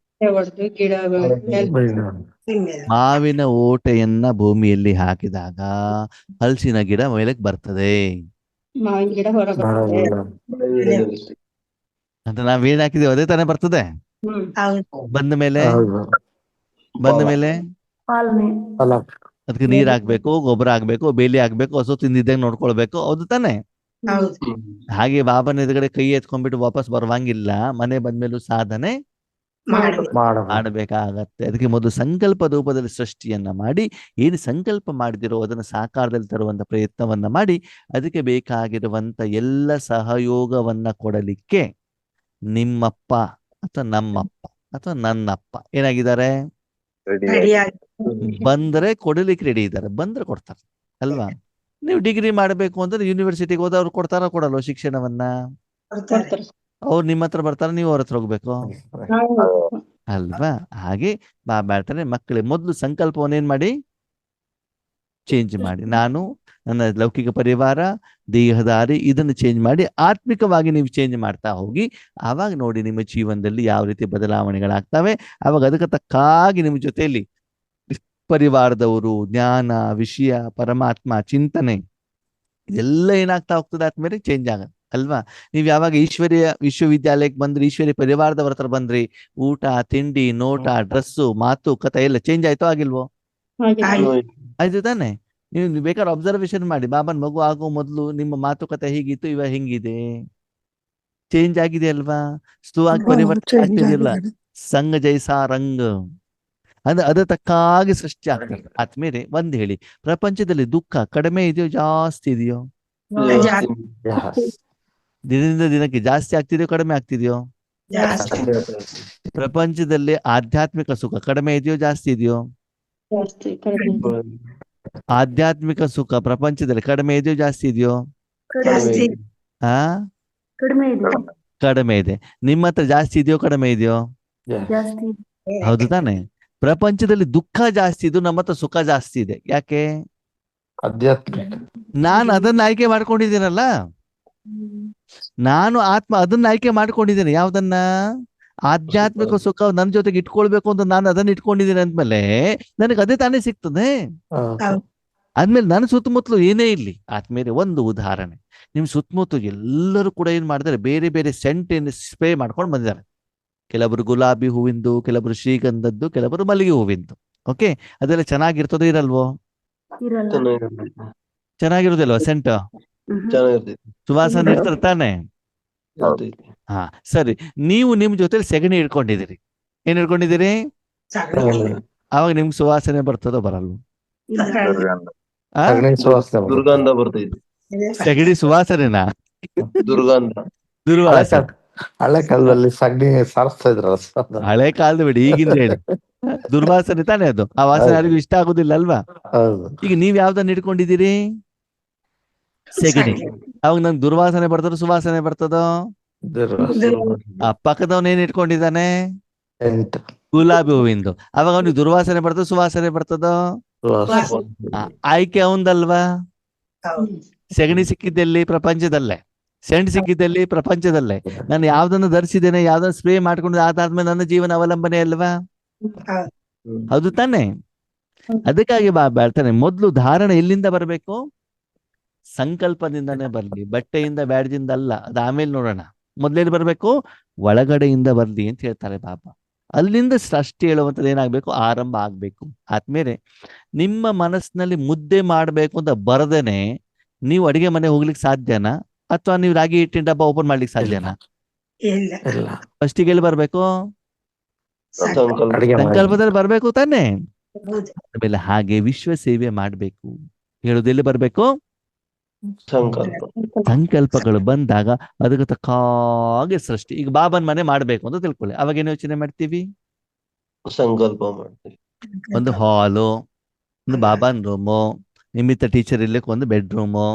ಹೊಡೆದು ಗಿಡ ಮಾವಿನ ಓಟೆಯನ್ನ ಭೂಮಿಯಲ್ಲಿ ಹಾಕಿದಾಗ ಹಲಸಿನ ಗಿಡ ಮೇಲಕ್ಕೆ ಬರ್ತದೆ ಮಾವಿನ ಗಿಡ ಹೊರಗೆ ಅಂತ ನಾವೇನ್ ಹಾಕಿದೀವಿ ಅದೇ ತಾನೇ ಬರ್ತದೆ. ಬಂದ ಮೇಲೆ ಪಾಲನೆ. ಅದಕ್ಕೆ ನೀರ್ ಹಾಕ್ಬೇಕು, ಗೊಬ್ಬರ ಹಾಕ್ಬೇಕು, ಬೇಲಿ ಹಾಕ್ಬೇಕು, ಹಸು ತಿಂದಿದ್ದಂಗೆ ನೋಡ್ಕೊಳ್ಬೇಕು, ಹೌದು ತಾನೆ. ಹಾಗೆ ಬಾಬನ ಎದುರುಗಡೆ ಕೈ ಎತ್ಕೊಂಡ್ಬಿಟ್ಟು ವಾಪಸ್ ಬರುವಂಗಿಲ್ಲ. ಮನೆ ಬಂದ್ಮೇಲೂ ಸಾಧನೆ ಮಾಡಬೇಕಾಗತ್ತೆ. ಅದಕ್ಕೆ ಮೊದಲು ಸಂಕಲ್ಪ ರೂಪದಲ್ಲಿ ಸೃಷ್ಟಿಯನ್ನ ಮಾಡಿ, ಏನು ಸಂಕಲ್ಪ ಮಾಡಿದಿರೋ ಅದನ್ನು ಸಾಕಾರದಲ್ಲಿ ತರುವಂತ ಪ್ರಯತ್ನವನ್ನ ಮಾಡಿ, ಅದಕ್ಕೆ ಬೇಕಾಗಿರುವಂತ ಎಲ್ಲ ಸಹಯೋಗವನ್ನ ಕೊಡಲಿಕ್ಕೆ ನಿಮ್ಮಪ್ಪ ಅಥವಾ ನಮ್ಮಪ್ಪ ಅಥವಾ ನನ್ನಪ್ಪ ಏನಾಗಿದ್ದಾರೆ, ಬಂದ್ರೆ ಕೊಡಲಿಕ್ಕೆ ರೆಡಿ ಇದ್ದಾರೆ. ಬಂದ್ರೆ ಕೊಡ್ತಾರೆ ಅಲ್ವಾ. ನೀವು ಡಿಗ್ರಿ ಮಾಡ್ಬೇಕು ಅಂದ್ರೆ ಯೂನಿವರ್ಸಿಟಿಗೆ ಹೋದ ಅವ್ರು ಕೊಡ್ತಾರ ಕೊಡಲ್ವ ಶಿಕ್ಷಣವನ್ನ? ಅವ್ರು ನಿಮ್ಮ ಹತ್ರ ಬರ್ತಾರ, ನೀವು ಅವ್ರ ಹತ್ರ ಹೋಗ್ಬೇಕು ಅಲ್ವಾ. ಹಾಗೆ ಬಾಬಾ ಹೇಳ್ತಾನೆ, ಮಕ್ಕಳೇ ಮೊದಲು ಸಂಕಲ್ಪವನ್ನ ಏನ್ ಮಾಡಿ, ಚೇಂಜ್ ಮಾಡಿ. ನಾನು ನನ್ನ ಲೌಕಿಕ ಪರಿವಾರ, ದೇಹದಾರಿ ಇದನ್ನು ಚೇಂಜ್ ಮಾಡಿ ಆತ್ಮಿಕವಾಗಿ ನೀವು ಚೇಂಜ್ ಮಾಡ್ತಾ ಹೋಗಿ. ಆವಾಗ ನೋಡಿ ನಿಮ್ಮ ಜೀವನದಲ್ಲಿ ಯಾವ ರೀತಿ ಬದಲಾವಣೆಗಳಾಗ್ತವೆ. ಆವಾಗ ಅದಕ್ಕೆ ತಕ್ಕಾಗಿ ನಿಮ್ಮ ಜೊತೆಯಲ್ಲಿ ಪರಿವಾರದವರು, ಜ್ಞಾನ, ವಿಷಯ, ಪರಮಾತ್ಮ, ಚಿಂತನೆ ಇದೆಲ್ಲ ಏನಾಗ್ತಾ ಹೋಗ್ತದೆ, ಆದ್ಮೇಲೆ ಚೇಂಜ್ ಆಗತ್ತೆ ಅಲ್ವಾ. ನೀವು ಯಾವಾಗ ಈಶ್ವರ್ಯ ವಿಶ್ವವಿದ್ಯಾಲಯಕ್ಕೆ ಬಂದ್ರಿ, ಈಶ್ವರ್ಯ ಪರಿವಾರದವರ ಹತ್ರ ಬಂದ್ರಿ, ಊಟ, ತಿಂಡಿ, ನೋಟ, ಡ್ರೆಸ್ಸು, ಮಾತು ಕಥೆ ಎಲ್ಲ ಚೇಂಜ್ ಆಯ್ತೋ ಆಗಿಲ್ವೋ? ಆಯ್ತು ತಾನೆ. ನೀವು ಬೇಕಾದ್ರೆ ಅಬ್ಸರ್ವೇಷನ್ ಮಾಡಿ, ಬಾಬನ್ ಮಗು ಆಗೋ ಮೊದಲು ನಿಮ್ಮ ಮಾತುಕತೆ ಹೀಗಿತ್ತು, ಇವಾಗ ಹೆಂಗಿದೆ, ಚೇಂಜ್ ಆಗಿದೆ ಅಲ್ವಾ. ಸ್ಥೂಲವಾಗಿ ಪರಿವರ್ತನೆ ಆಗ್ತಿದೆಯಲ್ಲ. ಸಂಘ ಜೈಸಾ ರಂಗ್ ಅದ ತಕ್ಕಾಗಿ ಸೃಷ್ಟಿ ಆಗ್ತದೆ. ಆದ್ಮೇಲೆ ಒಂದ್ ಹೇಳಿ, ಪ್ರಪಂಚದಲ್ಲಿ ದುಃಖ ಕಡಿಮೆ ಇದೆಯೋ ಜಾಸ್ತಿ ಇದೆಯೋ? ದಿನದಿಂದ ದಿನಕ್ಕೆ ಜಾಸ್ತಿ ಆಗ್ತಿದೆಯೋ ಕಡಿಮೆ ಆಗ್ತಿದೆಯೋ? ಪ್ರಪಂಚದಲ್ಲಿ ಆಧ್ಯಾತ್ಮಿಕ ಸುಖ ಕಡಿಮೆ ಇದೆಯೋ ಜಾಸ್ತಿ ಇದೆಯೋ? ಆಧ್ಯಾತ್ಮಿಕ ಸುಖ ಪ್ರಪಂಚದಲ್ಲಿ ಕಡಿಮೆ ಇದೆಯೋ ಜಾಸ್ತಿ ಇದೆಯೋ? ಕಡಿಮೆ ಇದೆ. ನಿಮ್ಮ ಹತ್ರ ಜಾಸ್ತಿ ಇದೆಯೋ ಕಡಿಮೆ ಇದೆಯೋ? ಹೌದು ತಾನೆ. ಪ್ರಪಂಚದಲ್ಲಿ ದುಃಖ ಜಾಸ್ತಿ ಇದು, ನಮ್ಮ ಹತ್ರ ಸುಖ ಜಾಸ್ತಿ ಇದೆ. ಯಾಕೆ? ನಾನು ಅದನ್ನ ಆಯ್ಕೆ ಮಾಡ್ಕೊಂಡಿದ್ದೀನಲ್ಲ. ನಾನು ಆತ್ಮ ಅದನ್ನ ಆಯ್ಕೆ ಮಾಡ್ಕೊಂಡಿದ್ದೇನೆ. ಯಾವ್ದನ್ನ? ಆಧ್ಯಾತ್ಮಿಕ ಸುಖ ನನ್ನ ಜೊತೆಗೆ ಇಟ್ಕೊಳ್ಬೇಕು ಅಂತ ನಾನು ಅದನ್ನ ಇಟ್ಕೊಂಡಿದ್ದೀನಿ ಅಂದ್ಮೇಲೆ ನನಗೆ ಅದೇ ತಾನೇ ಸಿಗ್ತದೆ. ಆದ್ಮೇಲೆ ನನ್ನ ಸುತ್ತಮುತ್ತಲು ಏನೇ ಇಲ್ಲಿ. ಆದ್ಮೇಲೆ ಒಂದು ಉದಾಹರಣೆ, ನಿಮ್ ಸುತ್ತಮುತ್ತಲು ಎಲ್ಲರೂ ಕೂಡ ಏನ್ ಮಾಡಿದ್ದಾರೆ, ಬೇರೆ ಬೇರೆ ಸೆಂಟ್ ಸ್ಪ್ರೇ ಮಾಡ್ಕೊಂಡು ಬಂದಿದ್ದಾರೆ. ಕೆಲವರು ಗುಲಾಬಿ ಹೂವಿಂದು, ಕೆಲವರು ಶ್ರೀಗಂಧದ್ದು, ಕೆಲವರು ಮಲ್ಲಿಗೆ ಹೂವಿಂದು. ಓಕೆ, ಅದೆಲ್ಲ ಚೆನ್ನಾಗಿರ್ತದೋ ಇರಲ್ವೋ? ಚೆನ್ನಾಗಿರೋದಿಲ್ವಾ ಸೆಂಟ್? ಸುವಾಸನೆ ಇರ್ತಾರೆ ತಾನೆ. ಹಾ ಸರಿ. ನೀವು ನಿಮ್ ಜೊತೆ ಸೆಗಣಿ ಇಟ್ಕೊಂಡಿದ್ದೀರಿ. ಏನ್ ಇಟ್ಕೊಂಡಿದ್ದೀರಿ? ಅವಾಗ ನಿಮ್ಗೆ ಸುವಾಸನೆ ಬರ್ತದೋ ಬರಲ್ವೋ? ದುರ್ಗಂಧ ಬರ್ತೈತಿ. ಸೆಗಣಿ ಸುವಾಸನೆನಾ? ದುರ್ವಾಸ. ಹಳೆ ಕಾಲದಲ್ಲಿ ಸಗಣಿ ಸಾರಿಸ್ತಾ ಇದ್ರಲ್ಲ. ಹಳೆ ಕಾಲದ ಬಿಡಿ, ಈಗಿಂದ ಹೇಳಿ. ದುರ್ವಾಸನೆ ತಾನೇ ಅದು. ಆ ವಾಸನೆ ಯಾರಿಗೂ ಇಷ್ಟ ಆಗುದಿಲ್ಲ ಅಲ್ವಾ? ಈಗ ನೀವ್ ಯಾವ್ದನ್ನ ಇಟ್ಕೊಂಡಿದ್ದೀರಿ? ಸೆಗಣಿ. ಅವಾಗ ನಂಗೆ ದುರ್ವಾಸನೆ ಬರ್ತದೋ ಸುವಾಸನೆ ಬರ್ತದೋ? ಆ ಪಕ್ಕದವನ್ ಏನ್ ಇಟ್ಕೊಂಡಿದ್ದಾನೆ? ಗುಲಾಬಿ ಹೂವಿಂದು. ಅವಾಗ ಅವ್ನಿಗೆ ದುರ್ವಾಸನೆ ಬರ್ತದೋ ಸುವಾಸನೆ ಬರ್ತದೋ? ಆಯ್ಕೆ ಅವಂದಲ್ವಾ? ಸೆಗಣಿ ಸಿಕ್ಕಿದ್ದಲ್ಲಿ ಪ್ರಪಂಚದಲ್ಲೇ, ಸೆಂಟ್ ಸಿಕ್ಕಿದ್ದಲ್ಲಿ ಪ್ರಪಂಚದಲ್ಲೇ. ನಾನು ಯಾವ್ದನ್ನು ಧರಿಸಿದ್ದೇನೆ, ಯಾವ್ದನ್ನ ಸ್ಪ್ರೇ ಮಾಡ್ಕೊಂಡು ಅದಾದ್ಮೇಲೆ ನನ್ನ ಜೀವನ ಅವಲಂಬನೆ ಅಲ್ವಾ? ಹೌದು ತಾನೆ. ಅದಕ್ಕಾಗಿ ಬಾಬಾ ಹೇಳ್ತಾನೆ, ಮೊದ್ಲು ಧಾರಣೆ ಎಲ್ಲಿಂದ ಬರಬೇಕು? ಸಂಕಲ್ಪದಿಂದಾನೇ ಬರ್ಲಿ, ಬಟ್ಟೆಯಿಂದ ಬ್ಯಾಡ್ಜಿಂದ ಅಲ್ಲ. ಅದ ಆಮೇಲೆ ನೋಡೋಣ. ಮೊದ್ಲೇನು ಬರ್ಬೇಕು? ಒಳಗಡೆಯಿಂದ ಬರ್ಲಿ ಅಂತ ಹೇಳ್ತಾರೆ ಬಾಬಾ. ಅಲ್ಲಿಂದ ಸೃಷ್ಟಿ ಹೇಳುವಂಥದ್ದು ಏನಾಗ್ಬೇಕು? ಆರಂಭ ಆಗ್ಬೇಕು. ಆದ್ಮೇಲೆ ನಿಮ್ಮ ಮನಸ್ಸಿನಲ್ಲಿ ಮುದ್ದೆ ಮಾಡ್ಬೇಕು ಅಂತ ಬರದೇನೆ ನೀವು ಅಡಿಗೆ ಮನೆ ಹೋಗ್ಲಿಕ್ಕೆ ಸಾಧ್ಯನಾ? ಅಥವಾ ನೀವು ರಾಗಿ ಹಿಟ್ಟಿನ ಡಬ್ಬ ಓಪನ್ ಮಾಡ್ಲಿಕ್ಕೆ ಸಾಧ್ಯನಾ? ಫಸ್ಟಿಗೆ ಎಲ್ಲಿ ಬರ್ಬೇಕು? ಸಂಕಲ್ಪದಲ್ಲಿ ಬರ್ಬೇಕು ತಾನೆ. ಆಮೇಲೆ ಹಾಗೆ ವಿಶ್ವ ಸೇವೆ ಮಾಡ್ಬೇಕು. ಹೇಳುದು ಎಲ್ಲಿ ಬರ್ಬೇಕು? ಸಂಕಲ್ಪ. ಸಂಕಲ್ಪಗಳು ಬಂದಾಗ ಅದಕ್ಕೆ ತಕ್ಕಾಗೆ ಸೃಷ್ಟಿ. ಈಗ ಬಾಬನ್ ಮನೆ ಮಾಡ್ಬೇಕು ಅಂತ ತಿಳ್ಕೊಳ್ಳಿ, ಅವಾಗ ಏನು ಯೋಚನೆ ಮಾಡ್ತೀವಿ? ಸಂಕಲ್ಪ ಮಾಡ್ತೀವಿ. ಒಂದು ಹಾಲು, ಒಂದು ಬಾಬಾನ್ ರೂಮು, ನಿಮಿತ್ತ ಟೀಚರ್ ಇರ್ಲಿಕ್ಕೆ ಒಂದು ಬೆಡ್ರೂಮು,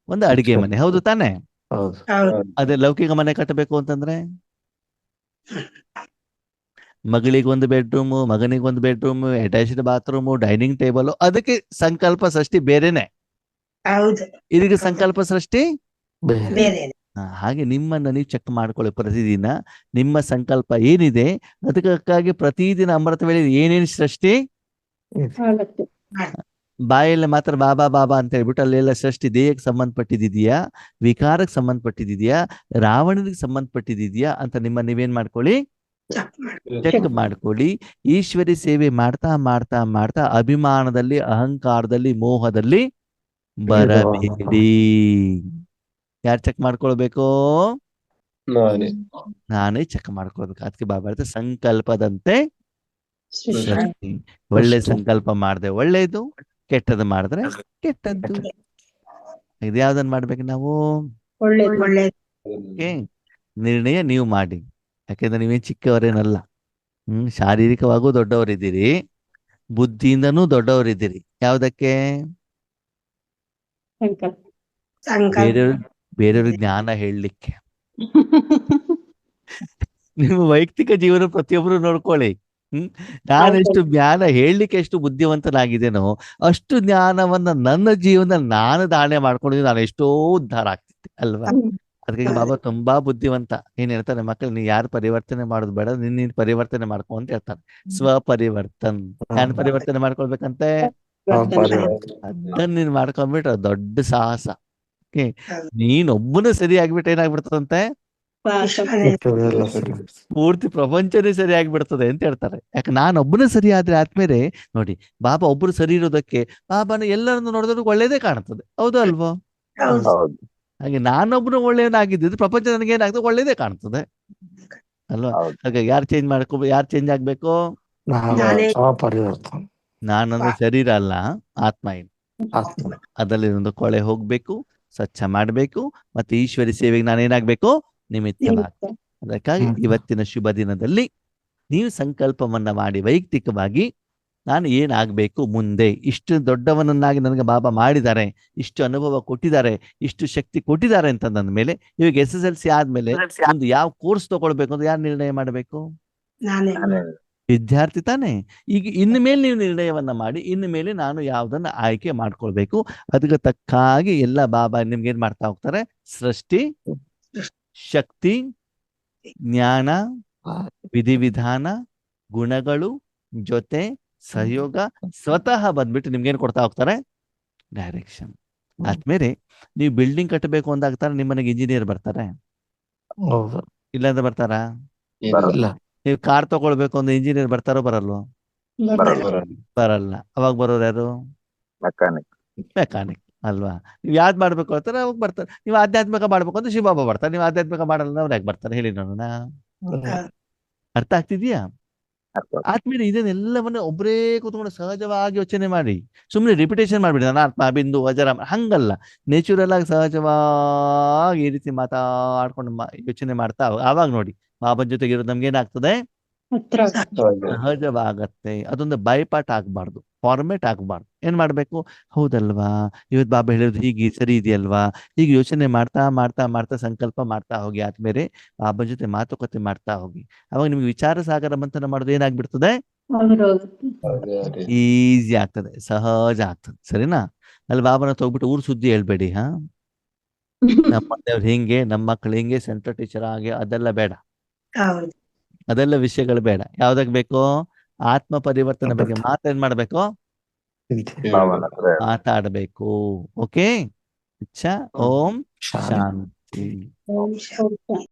ಒಂದು ಅಡಿಗೆ ಮನೆ, ಹೌದು ತಾನೆ? ಹೌದು. ಅದೇ ಲೌಕಿಕ ಮನೆ ಕಟ್ಟಬೇಕು ಅಂತಂದ್ರೆ ಮಗಳಿಗೆ ಒಂದು ಬೆಡ್ರೂಮು, ಮಗನಿಗೆ ಒಂದು bedroom, attached bathroom, dining table, ಅದಕ್ಕೆ ಸಂಕಲ್ಪ ಸೃಷ್ಟಿ ಬೇರೆನೆ. ಹೌದು, ಇದಕ್ಕೆ ಸಂಕಲ್ಪ ಸೃಷ್ಟಿ ಬೇರೆ. ಬೇರೆ ಹಾಗೆ ನಿಮ್ಮನ್ನ ನೀವು ಚೆಕ್ ಮಾಡ್ಕೊಳ್ಳಿ ಪ್ರತಿದಿನ. ನಿಮ್ಮ ಸಂಕಲ್ಪ ಏನಿದೆ ಅದಕ್ಕಾಗಿ ಪ್ರತಿದಿನ ಅಮೃತ ವೇಳೆ ಏನೇನು ಸೃಷ್ಟಿ. ಆಗುತ್ತೆ. ಬಾಯಲ್ಲಿ ಮಾತ್ರ ಬಾಬಾ ಬಾಬಾ ಅಂತ ಹೇಳ್ಬಿಟ್ಟು ಅಲ್ಲೆಲ್ಲ ಸೃಷ್ಟಿ ದೇಹಕ್ಕೆ ಸಂಬಂಧಪಟ್ಟಿದ್ಯಾ, ವಿಕಾರಕ್ಕೆ ಸಂಬಂಧಪಟ್ಟಿದ್ಯಾ, ರಾವಣನಿಗೆ ಸಂಬಂಧಪಟ್ಟಿದ್ಯಾ ಅಂತ ನಿಮ್ಮ ನೀವೇನ್ ಮಾಡ್ಕೊಳ್ಳಿ, ಚೆಕ್ ಮಾಡ್ಕೊಳ್ಳಿ. ಈಶ್ವರಿ ಸೇವೆ ಮಾಡ್ತಾ ಮಾಡ್ತಾ ಮಾಡ್ತಾ ಅಭಿಮಾನದಲ್ಲಿ, ಅಹಂಕಾರದಲ್ಲಿ, ಮೋಹದಲ್ಲಿ ಬರಬೇಡಿ. ಯಾರು ಚೆಕ್ ಮಾಡ್ಕೊಳ್ಬೇಕು? ನಾನೇ. ನಾನೇ ಚೆಕ್ ಮಾಡ್ಕೊಳ್ಬೇಕು. ಅದಕ್ಕೆ ಬಾಬಾ ಹೇಳ್ತಾರೆ ಸಂಕಲ್ಪದಂತೆ ಸೃಷ್ಟಿ. ಸೃಷ್ಟಿ. ಒಳ್ಳೆ ಸೃಷ್ಟಿ. ಸಂಕಲ್ಪ ಮಾಡಿದ್ರೆ ಒಳ್ಳೇದು, ಕೆಟ್ಟದ್ದು ಮಾಡಿದ್ರೆ ಕೆಟ್ಟದ್ದು. ಇದ್ಯಾವ್ದನ್ನ ಮಾಡ್ಬೇಕು ನಾವು? ಒಳ್ಳೇದು. ಒಳ್ಳೆ ಓಕೆ, ನಿರ್ಣಯ ನೀವು ಮಾಡಿ. ಯಾಕೆಂದ್ರೆ ನೀವೇನ್ ಚಿಕ್ಕವರೇನಲ್ಲ. ಶಾರೀರಿಕವಾಗೂ ದೊಡ್ಡವರಿದ್ದೀರಿ, ಬುದ್ಧಿಯಿಂದನೂ ದೊಡ್ಡವರಿದ್ದೀರಿ. ಯಾವ್ದಕ್ಕೆ? ಸಂಕಲ್ಪ. ಸಂಕಲ್ಪ ಬೇರೆಯವ್ರಿಗೆ ಜ್ಞಾನ ಹೇಳಲಿಕ್ಕೆ. ನಿಮ್ಮ ವೈಯಕ್ತಿಕ ಜೀವನ ಪ್ರತಿಯೊಬ್ಬರು ನೋಡ್ಕೊಳ್ಳಿ. ನಾನೆಷ್ಟು ಜ್ಞಾನ ಹೇಳಲಿಕ್ಕೆ ಎಷ್ಟು ಬುದ್ಧಿವಂತನಾಗಿದ್ದೇನೋ ಅಷ್ಟು ಜ್ಞಾನವನ್ನ ನನ್ನ ಜೀವನದಲ್ಲಿ ನಾನು ಧಾರಣೆ ಮಾಡ್ಕೊಂಡಿದ್ದು ನಾನು ಎಷ್ಟೋ ಉದ್ಧಾರ ಆಗ್ತಿದ್ದೆ ಅಲ್ವಾ? ಅದಕ್ಕೆ ಬಾಬಾ ತುಂಬಾ ಬುದ್ಧಿವಂತ. ಏನ್ ಹೇಳ್ತಾರೆ, ಮಕ್ಕಳು ನೀ ಯಾರು ಪರಿವರ್ತನೆ ಮಾಡೋದು ಬೇಡ, ನೀನ್ ಪರಿವರ್ತನೆ ಮಾಡ್ಕೊ ಅಂತ ಹೇಳ್ತಾರೆ. ಸ್ವಪರಿವರ್ತನ್. ಯಾನ್ ಪರಿವರ್ತನೆ ಮಾಡ್ಕೊಳ್ಬೇಕಂತೆ? ಅದನ್ನ ನೀನ್ ಮಾಡ್ಕೊಂಡ್ಬಿಟ್ರೆ ದೊಡ್ಡ ಸಾಹಸ. ನೀನೊಬ್ಬನೇ ಸರಿ ಆಗ್ಬಿಟ್ಟು ಏನಾಗ್ಬಿಡ್ತದಂತೆ, ಮಿಕ್ಕದೆಲ್ಲ ಸರಿ. ಪೂರ್ತಿ ಪ್ರಪಂಚನೇ ಸರಿ ಆಗ್ಬಿಡ್ತದೆ ಅಂತ ಹೇಳ್ತಾರೆ. ಯಾಕೆ ನಾನೊಬ್ಬನೇ ಸರಿ ಆದ್ರೆ ಆದ್ಮೇಲೆ ನೋಡಿ, ಬಾಬಾ ಒಬ್ರು ಸರಿ ಇರೋದಕ್ಕೆ ಬಾಬಾನ ಎಲ್ಲರನ್ನು ನೋಡಿದ್ರು ಒಳ್ಳೇದೇ ಕಾಣ್ತದೆ, ಹೌದು ಅಲ್ವೋ? ಹೌದು. ಹೌದು. ಹಾಗೆ ನಾನೊಬ್ರು ಒಳ್ಳೆಯವನಾಗಿದ್ದು ಪ್ರಪಂಚ ನನಗೆ ಏನಾಗ್ತದೆ, ಒಳ್ಳೇದೇ ಕಾಣ್ತದೆ ಅಲ್ವಾ? ಹೌದು. ಹಾಗೆ ಯಾರು ಚೇಂಜ್ ಆಗ್ಬೇಕು? ನಾನೇ. ಸ್ವಪರಿವರ್ತನೆ. ನಾನಂದ್ರೆ ಶರೀರ ಅಲ್ಲ, ಆತ್ಮ ಏನು. ಆತ್ಮ. ಅದರಲ್ಲಿ ಒಂದು ಕೊಳೆ ಹೋಗ್ಬೇಕು, ಸ್ವಚ್ಛ ಮಾಡ್ಬೇಕು, ಮತ್ತೆ ಈಶ್ವರಿ ಸೇವೆಗೆ ನಾನೇನಾಗ್ಬೇಕು, ನಿಮಿತ್ತವಾಗಿ. ಅದಕ್ಕಾಗಿ ಇವತ್ತಿನ ಶುಭ ದಿನದಲ್ಲಿ ನೀವು ಸಂಕಲ್ಪವನ್ನ ಮಾಡಿ ವೈಯಕ್ತಿಕವಾಗಿ ನಾನು ಏನಾಗಬೇಕು ಮುಂದೆ, ಇಷ್ಟು ದೊಡ್ಡವನನ್ನಾಗಿ ನನಗೆ ಬಾಬಾ ಮಾಡಿದ್ದಾರೆ, ಇಷ್ಟು ಅನುಭವ ಕೊಟ್ಟಿದ್ದಾರೆ, ಇಷ್ಟು ಶಕ್ತಿ ಕೊಟ್ಟಿದ್ದಾರೆ ಅಂತಂದ ಮೇಲೆ ಇವಾಗ SSLC ಆದ್ಮೇಲೆ ಒಂದು ಯಾವ ಕೋರ್ಸ್ ತಗೊಳ್ಬೇಕು ಅಂತ ಯಾರು ನಿರ್ಣಯ ಮಾಡಬೇಕು? ನಾನೇ. ವಿದ್ಯಾರ್ಥಿ ತಾನೆ. ಈಗ ಇನ್ನು ಮೇಲೆ ನೀವು ನಿರ್ಣಯವನ್ನ ಮಾಡಿ, ಇನ್ನು ಮೇಲೆ ನಾನು ಯಾವ್ದನ್ನ ಆಯ್ಕೆ ಮಾಡ್ಕೊಳ್ಬೇಕು, ಅದಕ್ಕೆ ತಕ್ಕ ಹಾಗೆ ಎಲ್ಲ ಬಾಬಾ ನಿಮ್ಗೆ ಏನ್ ಮಾಡ್ತಾ ಹೋಗ್ತಾರೆ, ಸೃಷ್ಟಿ, ಶಕ್ತಿ, ಜ್ಞಾನ, ವಿಧಿವಿಧಾನ, ಗುಣಗಳು ಜೊತೆ ಸಹಯೋಗ ಸ್ವತಃ ಬಂದ್ಬಿಟ್ಟು ನಿಮ್ಗೇನ್ ಕೊಡ್ತಾ ಹೋಗ್ತಾರೆ, ಡೈರೆಕ್ಷನ್. ಆದ್ಮೇಲೆ ನೀವು ಬಿಲ್ಡಿಂಗ್ ಕಟ್ಟಬೇಕು ಅಂದಾಗ್ತಾರೆ, ನಿಮ್ಮನೆಗೆ ಇಂಜಿನಿಯರ್ ಬರ್ತಾರೆ, ಹೌದು. ಇಲ್ಲಾಂದ್ರೆ ಬರ್ತಾರಾ? ಇಲ್ಲ. ನೀವು ಕಾರ್ ತಗೊಳ್ಬೇಕು ಅಂದ್ರೆ ಇಂಜಿನಿಯರ್ ಬರ್ತಾರೋ ಬರಲ್ವೋ? ಬರಲ್ಲ. ಅವಾಗ ಬರೋರು ಯಾರು? ಮೆಕ್ಯಾನಿಕ್ ಅಲ್ವಾ? ನೀವು ಯಾವ್ದು ಮಾಡ್ಬೇಕು ಅಂತಾರೆ ಅವಾಗ ಬರ್ತಾರೆ. ನೀವು ಆಧ್ಯಾತ್ಮಿಕ ಮಾಡ್ಬೇಕು ಅಂದ್ರೆ ಶಿವಬಾಬಾ ಬರ್ತಾರೆ. ನೀವು ಆಧ್ಯಾತ್ಮಿಕ ಮಾಡಲ್ಲ ಅವ್ರು ಯಾಕೆ ಬರ್ತಾರೆ ಹೇಳಿ ನೋಡೋಣ? ಅರ್ಥ ಆಗ್ತಿದ್ಯಾ? ಆದ್ಮೇಲೆ ಇದನ್ನೆಲ್ಲವನ್ನ ಒಬ್ಬರೇ ಕೂತ್ಕೊಂಡು ಸಹಜವಾಗಿ ಯೋಚನೆ ಮಾಡಿ, ಸುಮ್ಮನೆ ರಿಪಿಟೇಷನ್ ಮಾಡ್ಬಿಡಿ, ನಾನು ಆತ್ಮ ಬಿಂದು ವಜರ ಹಂಗಲ್ಲ. ನೇಚುರಲ್ ಆಗಿ ಸಹಜವಾಗಿ ಈ ರೀತಿ ಮಾತಾಡ್ಕೊಂಡು ಯೋಚನೆ ಮಾಡ್ತಾ ಆವಾಗ ನೋಡಿ ಬಾಬನ್ ಜೊತೆಗೆ ಇರೋದು ನಮ್ಗೆ ಏನಾಗ್ತದೆ, ಹತ್ರ. ಸಹಜವಾಗತ್ತೆ. ಅದೊಂದು ಬೈಪಾಟ್ ಆಗ್ಬಾರ್ದು, ಫಾರ್ಮೇಟ್ ಆಗ್ಬಾರ್ದು. ಏನ್ ಮಾಡ್ಬೇಕು, ಹೌದಲ್ವಾ ಇವತ್ತು ಬಾಬಾ ಹೇಳಿರೋದು ಹೀಗೆ ಸರಿ ಇದೆಯಲ್ವಾ, ಹೀಗೆ ಯೋಚನೆ ಮಾಡ್ತಾ ಮಾಡ್ತಾ ಮಾಡ್ತಾ ಸಂಕಲ್ಪ ಮಾಡ್ತಾ ಹೋಗಿ. ಆದ್ಮೇಲೆ ಬಾಬಾ ಜೊತೆ ಮಾತುಕತೆ ಮಾಡ್ತಾ ಹೋಗಿ. ಅವಾಗ ನಿಮ್ಗೆ ವಿಚಾರ ಸಾಗರ ಮಂಥನ ಮಾಡೋದು ಏನಾಗ್ಬಿಡ್ತದೆ, ಈಸಿ ಆಗ್ತದೆ, ಸಹಜ ಆಗ್ತದೆ. ಸರಿನಾ? ಅಲ್ಲಿ ಬಾಬಾನ ಹೋಗ್ಬಿಟ್ಟು ಊರ್ ಸುದ್ದಿ ಹೇಳ್ಬೇಡಿ. ನಮ್ಮ ಮನೆಯವ್ರು ಹಿಂಗೆ, ನಮ್ಮ ಮಕ್ಳು ಹಿಂಗೆ, ಸೆಂಟ್ರಲ್ ಟೀಚರ್ ಹಾಗೆ, ಅದೆಲ್ಲ ಬೇಡ. ಹೌದು. ಅದೆಲ್ಲ ವಿಷಯಗಳು ಬೇಡ. ಯಾವ್ದಕ್ ಬೇಕು, ಆತ್ಮ ಪರಿವರ್ತನೆ ಬಗ್ಗೆ ಮಾತೇನ್ ಮಾಡ್ಬೇಕು, ಮಾತಾಡಬೇಕು. ಓಕೆ. ಓಂ ಶಾಂತಿ. ಓಂ ಶಾಂತಿ.